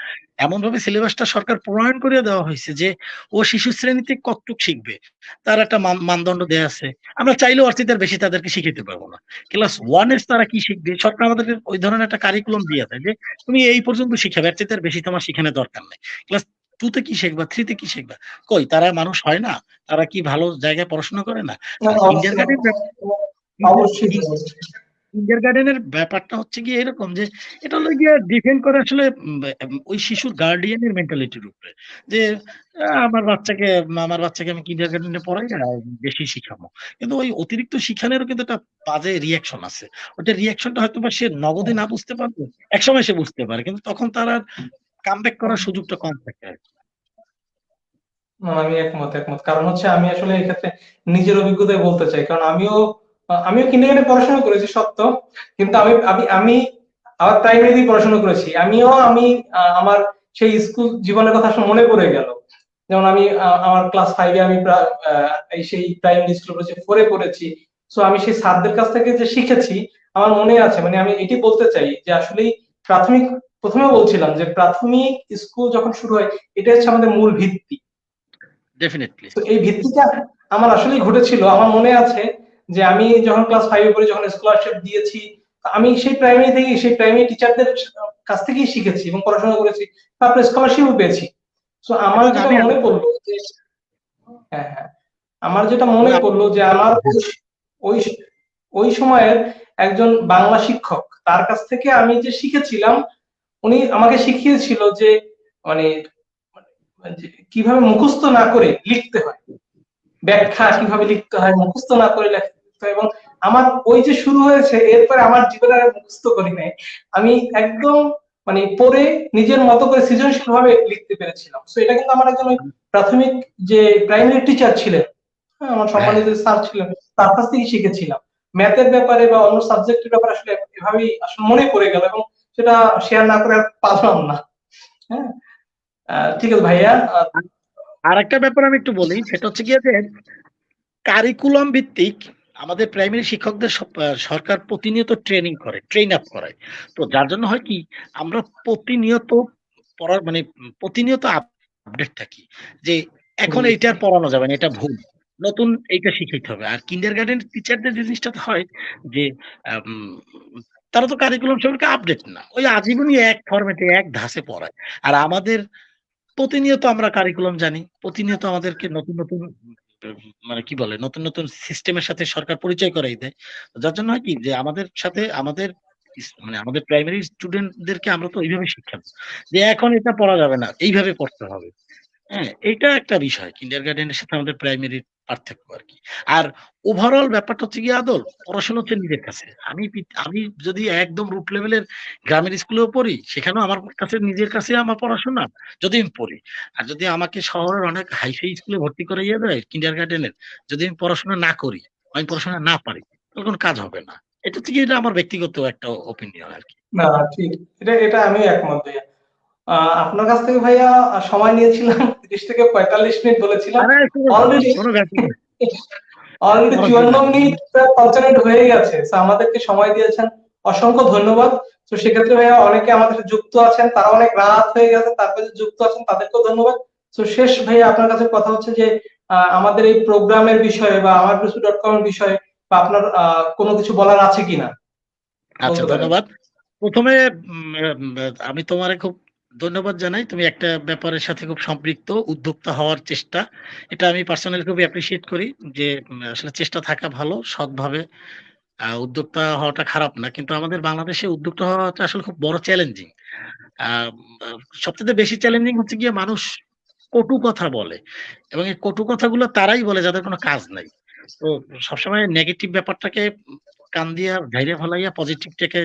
এমনভাবে সিলেবাসটা সরকার প্রণয়ন করে দেওয়া হয়েছে যে ও শিশু শ্রেণীতে কতটুক শিখবে তার একটা মানদণ্ড দেয়া আছে। আমরা চাইলেও আর তার বেশি তাদেরকে শিখাইতে পারবো না। ক্লাস 1 এর তারা কি শিখবে? সরকার আমাদেরকে ওই ধরনের একটা কারিকুলাম দিয়ে দেয় যে তুমি এই পর্যন্ত শিখাবে, এর চাইতে আর বেশি তোমার শিখানোর দরকার নাই। ক্লাস 2 তে কি শিখবা? 3 তে কি শিখবা? কই তারা মানুষ হয় না? তারা কি ভালো জায়গায় পড়াশোনা করে না? না, আর অবশ্যই অবশ্যই অবশ্যই। কিন্ডারগার্টেনের ব্যাপারটা হচ্ছে গিয়ে এরকম যে এটা হলো গিয়ে ডিপেন্ড করে আসলে ওই শিশুর গার্ডিয়ানের মেন্টালিটির উপরে যে আমার বাচ্চাকে আমি কিন্ডারগার্টেনে পড়াই না, বেশি শিখাবো। কিন্তু ওই অতিরিক্ত শিখানোরও কিন্তু একটা বাজে রিয়াকশন আছে। ওটা রিয়াকশনটা হয়তো বা সে নগদে না বুঝতে পারবে, একসময় সে বুঝতে পারে, কিন্তু তখন তার আর কামব্যাক করার সুযোগটা কম থাকে আর কি। আমি একমত কারণ হচ্ছে আমি আসলে এই ক্ষেত্রে নিজের অভিজ্ঞতায় বলতে চাই, কারণ আমিও কিন্ডারগার্টেনে পড়াশোনা করেছি সত্য, কিন্তু আমি আমি আমি আবার প্রাইমারি পড়াশোনা করেছি। আমি আমার সেই স্কুল জীবনের কথা আসলে মনে পড়ে গেল। যেমন আমি আমার ক্লাস 5-এ আমি এই সেই প্রাইমারি স্কুল পড়েছি, 4-এ পড়েছি। সো আমি সেই স্যারদের কাছ থেকে যে শিখেছি আমার মনে আছে। মানে আমি এটি বলতে চাই যে আসলেই প্রাথমিক, প্রথমে বলছিলাম যে প্রাথমিক স্কুল যখন শুরু হয় এটা হচ্ছে আমাদের মূল ভিত্তি। ডেফিনেটলি। তো এই ভিত্তিটা আমার আসলেই ঘটেছিল। আমার মনে আছে যে আমি যখন ক্লাস 5-এ পড়ি, যখন স্কলারশিপ দিয়েছি, আমি সেই প্রাইমারি টিচারদের কাছ থেকেই শিখেছি এবং পড়াশোনা করেছি, তারপরে স্কলারশিপও পেয়েছি। সো আমার এবং যেটা আমি মনে পড়লো যে হ্যাঁ, আমার যেটা মনে পড়লো যে আমার ওই ওই সময়ের একজন বাংলা শিক্ষক, তার কাছ থেকে আমি যে শিখেছিলাম, উনি আমাকে শিখিয়েছিল যে মানে যে কিভাবে মুখস্থ না করে লিখতে হয়, আচ্ছা ব্যাখ্যা আচ্ছা। কিভাবে লিখতে হয়, মুখস্থ না করে লিখতে হয়। এবং আমার ওই যে শুরু হয়েছে, এরপরে আমার জীবনে আর মুখস্থ করি নাই। আমি একদম মানে পড়ে নিজের মতো করে সৃজনশীল ভাবে লিখতে পেরেছিলাম। তো এটা কিন্তু আমার একজন ওই প্রাথমিক যে প্রাইমারি টিচার ছিলেন, হ্যাঁ, আমার হ্যাঁ, সম্মানিত স্যার ছিলেন, তার কাছ থেকেই শিখেছিলাম। ম্যাথের ব্যাপারে বা অন্য সাবজেক্টের ব্যাপারে আসলে এভাবেই আসলে মনে পড়ে গেল এবং সেটা শেয়ার না করে আর পারলাম না। হ্যাঁ, ঠিক আছে ভাইয়া। আর একটা ব্যাপার আমি একটু বলি, সেটা হচ্ছে গিয়ে যে কারিকুলাম ভিত্তিক আমাদের প্রাইমারি শিক্ষকদের সরকার প্রতিনিয়ত ট্রেন আপ করায়। তো যার জন্য হয় কি আমরা প্রতিনিয়ত পড়ার মানে প্রতিনিয়ত আপডেট থাকি যে এখন এইটা আর পড়ানো যাবে না, এটা ভুল, নতুন এইটা শিখাইতে হবে। আর কিন্ডারগার্টেন টিচারদের যে জিনিসটা হয় যে আম, তারা তো কারিকুলাম সম্পর্কে আপডেট না, ওই আজীবনই এক ফরম্যাটে এক ধাঁচে পড়ায়। আর আমাদের প্রতিনিয়ত আমরা কারিকুলাম জানি, প্রতিনিয়ত আমাদেরকে নতুন নতুন মানে কি বলে নতুন নতুন সিস্টেমের সাথে সরকার পরিচয় করাই দেয়। যার জন্য হয় কি যে আমাদের সাথে মানে আমাদের প্রাইমারি স্টুডেন্টদেরকে আমরা তো ওইভাবে শিক্ষা দিই যে এখন এটা পড়া যাবে না, এইভাবে পড়তে হবে। হ্যাঁ, এইটা একটা বিষয় কিন্ডারগার্টেনের সাথে আমাদের প্রাইমারির পার্থক্য আরকি। আর ওভারঅল ব্যাপারটা হচ্ছে গিয়ে আদল, পড়াশোনা হচ্ছে নিজের কাছে। আমি যদি একদম রুট লেভেলের গ্রামের স্কুলেও পড়ি, সেখানেও আমার কাছে নিজের কাছে আমার পড়াশোনা, যদি আমি পড়ি। আর যদি আমাকে শহরের অনেক হাই-ফাই স্কুলে ভর্তি করাইয়া দেয় কিন্ডারগার্টেনের, যদি আমি পড়াশোনা না করি, আমি পড়াশোনা না পারি, তাহলে কোনো কাজ হবে না। এটা হচ্ছে গিয়ে এটা আমার ব্যক্তিগত একটা ওপিনিয়ন আরকি। না, ঠিক, এটা আমি একমত ভাইয়া। আপনার কাছ থেকে ভাইয়া সময় নিয়েছিলাম 30 থেকে 45 মিনিট বলেছিলাম। আরে অলরেডি কোনো ব্যাপার না, অলরেডি কোনো 54 না। মিনিট প্রায় 55 মিনিট হয়ে গেছে। তো আমাদেরকে সময় দিয়েছেন, অসংখ্য ধন্যবাদ। তো সেক্ষেত্রে ভাইয়া অনেকে আমাদের সাথে যুক্ত আছেন, তারা অনেক রাত হয়ে গেছে, তারপরে যুক্ত আছেন তাদেরকেও ধন্যবাদ। তো শেষ ভাইয়া আপনার কাছে কথা হচ্ছে যে আমাদের এই প্রোগ্রামের বিষয়ে বা আমার ডট কম এর বিষয়ে বা আপনার কোনো কিছু বলার আছে কিনা আচ্ছা, বলতে পারেন। ধন্যবাদ। ১ম এ আমি তোমারে খুব ধন্যবাদ জানাই। তুমি একটা ব্যাপারের সাথে খুব সম্পৃক্ত, উদ্যোক্তা হওয়ার চেষ্টা। এটা আমি পার্সোনালি খুবই অ্যাপ্রিশিয়েট করি যে আসলে চেষ্টা থাকা ভালো। সৎভাবে উদ্যোক্তা হওয়াটা খারাপ না। কিন্তু আমাদের বাংলাদেশে উদ্যোক্তা হওয়াটা আসলে খুব বড় চ্যালেঞ্জিং। আ আ সবচাইতে বেশি চ্যালেঞ্জিং হচ্ছে গিয়ে মানুষ কটু কথা বলে এবং এই কটু কথাগুলো তারাই বলে যাদের কোনো কাজ নাই। তো সবসময় নেগেটিভ ব্যাপারটাকে কান দিয়া ঝাইরে ফেলাইয়া পজিটিভটাকে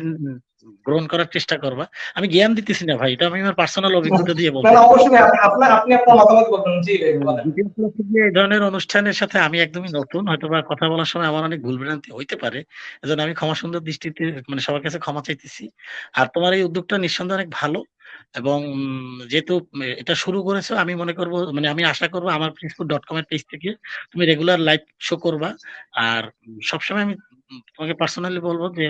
গ্রহণ করার চেষ্টা করবা। আমি জ্ঞান দিতেছি না ভাই, এটা আমি আমার পার্সোনাল অভিজ্ঞতা দিয়ে না না, বলতেছি। অবশ্যই আপনি আপনার মতামত বলবেন, জি ভাই বলেন। দ্বিতীয় হচ্ছে গিয়ে এই ধরনের অনুষ্ঠানের সাথে আমি একদমই নতুন, হয়তোবা কথা বলার সময় আমার অনেক ভুল ভ্রান্তি হইতে পারে, এজন্য আমি ক্ষমা সুন্দর দৃষ্টিতে মানে সবার কাছে ক্ষমা চাইতেছি। আর তোমার এই উদ্যোগটা নিঃসন্দেহে অনেক ভালো, এবং যেহেতু এটা শুরু করেছো, আমি মনে করব মানে আমি আশা করবো আমার facebook.com এর পেজ থেকে তুমি রেগুলার লাইভ শো করবা। আর সবসময় আমি তোমাকে পার্সোনালি বলবো যে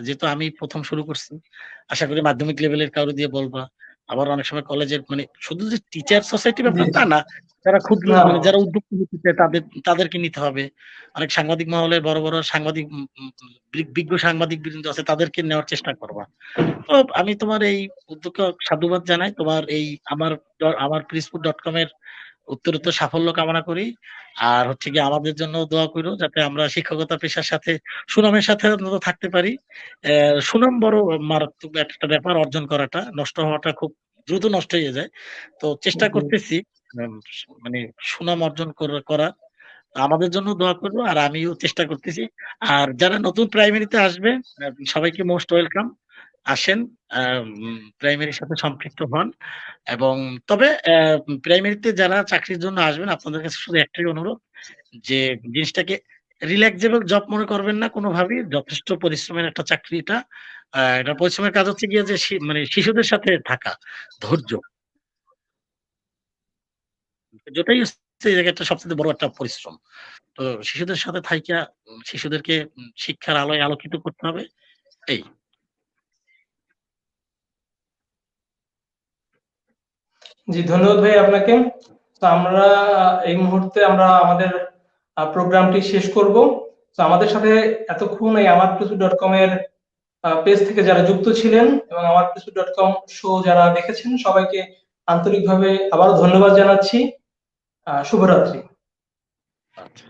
যেহেতু আমি প্রথম শুরু করছি, আশা করি মাধ্যমিক লেভেলের কারো দিয়ে বলবা। আবার অনেক সময় কলেজের মানে শুধু যে টিচার সোসাইটি জি ব্যাপার জি। তা না, যারা ক্ষুদ্র না মানে যারা উদ্যোক্তা হতে চায় তাদেরকে নিতে হবে। অনেক সাংবাদিক মহলের বড় সাংবাদিক বিজ্ঞ সাংবাদিক বৃন্দ আছে, তাদেরকে নেওয়ার চেষ্টা করবা। তো আমি তোমার এই উদ্যোগকে সাধুবাদ জানাই। তোমার এই আমার আমার facebook.com এর উত্তরোত্তর সাফল্য কামনা করি। আর হচ্ছে গিয়ে আমাদের জন্য দোয়া করো, যাতে আমরা শিক্ষকতা পেশার সাথে সুনামের সাথে অন্তত থাকতে পারি। সুনাম বড় মারাত্মক একটা ব্যাপার, অর্জন করাটা, নষ্ট হওয়াটা খুব দ্রুত নষ্ট হয়ে যায়। তো চেষ্টা জি। করতেছি উম মানে সুনাম অর্জন করা। আমাদের জন্য দোয়া করবো, আর আমিও চেষ্টা করতেছি। আর যারা নতুন প্রাইমারিতে আসবে, সবাইকে মোস্ট ওয়েলকাম। আসেন, প্রাইমারির সাথে সম্পৃক্ত হন। এবং তবে প্রাইমারিতে যারা চাকরির জন্য আসবেন, আপনাদের কাছে শুধু একটাই অনুরোধ যে জিনিসটাকে রিল্যাক্সেবল জব মনে করবেন না কোনোভাবেই। যথেষ্ট পরিশ্রমের একটা চাকরি এটা। এটা পরিশ্রমের কাজ হচ্ছে গিয়ে যে মানে শিশুদের সাথে থাকা, ধৈর্য। যেটাই হচ্ছে এই জায়গাটা সবচেয়ে বড় একটা পরিশ্রম। তো শিশুদের সাথে থাইকা শিশুদেরকে শিক্ষার আলোয় আলোকিত করতে হবে। এই। জি, ধন্যবাদ ভাই আপনাকে। তো আমরা এই মুহূর্তে আমরা আমাদের প্রোগ্রামটি শেষ করব। তো আমাদের সাথে এতক্ষণ এই আমার facebook.com এর পেজ থেকে যারা যুক্ত ছিলেন এবং আমার facebook.com শো যারা দেখেছেন, সবাইকে আন্তরিকভাবে আবারও ধন্যবাদ জানাচ্ছি। শুভরাত্রি। আচ্ছা।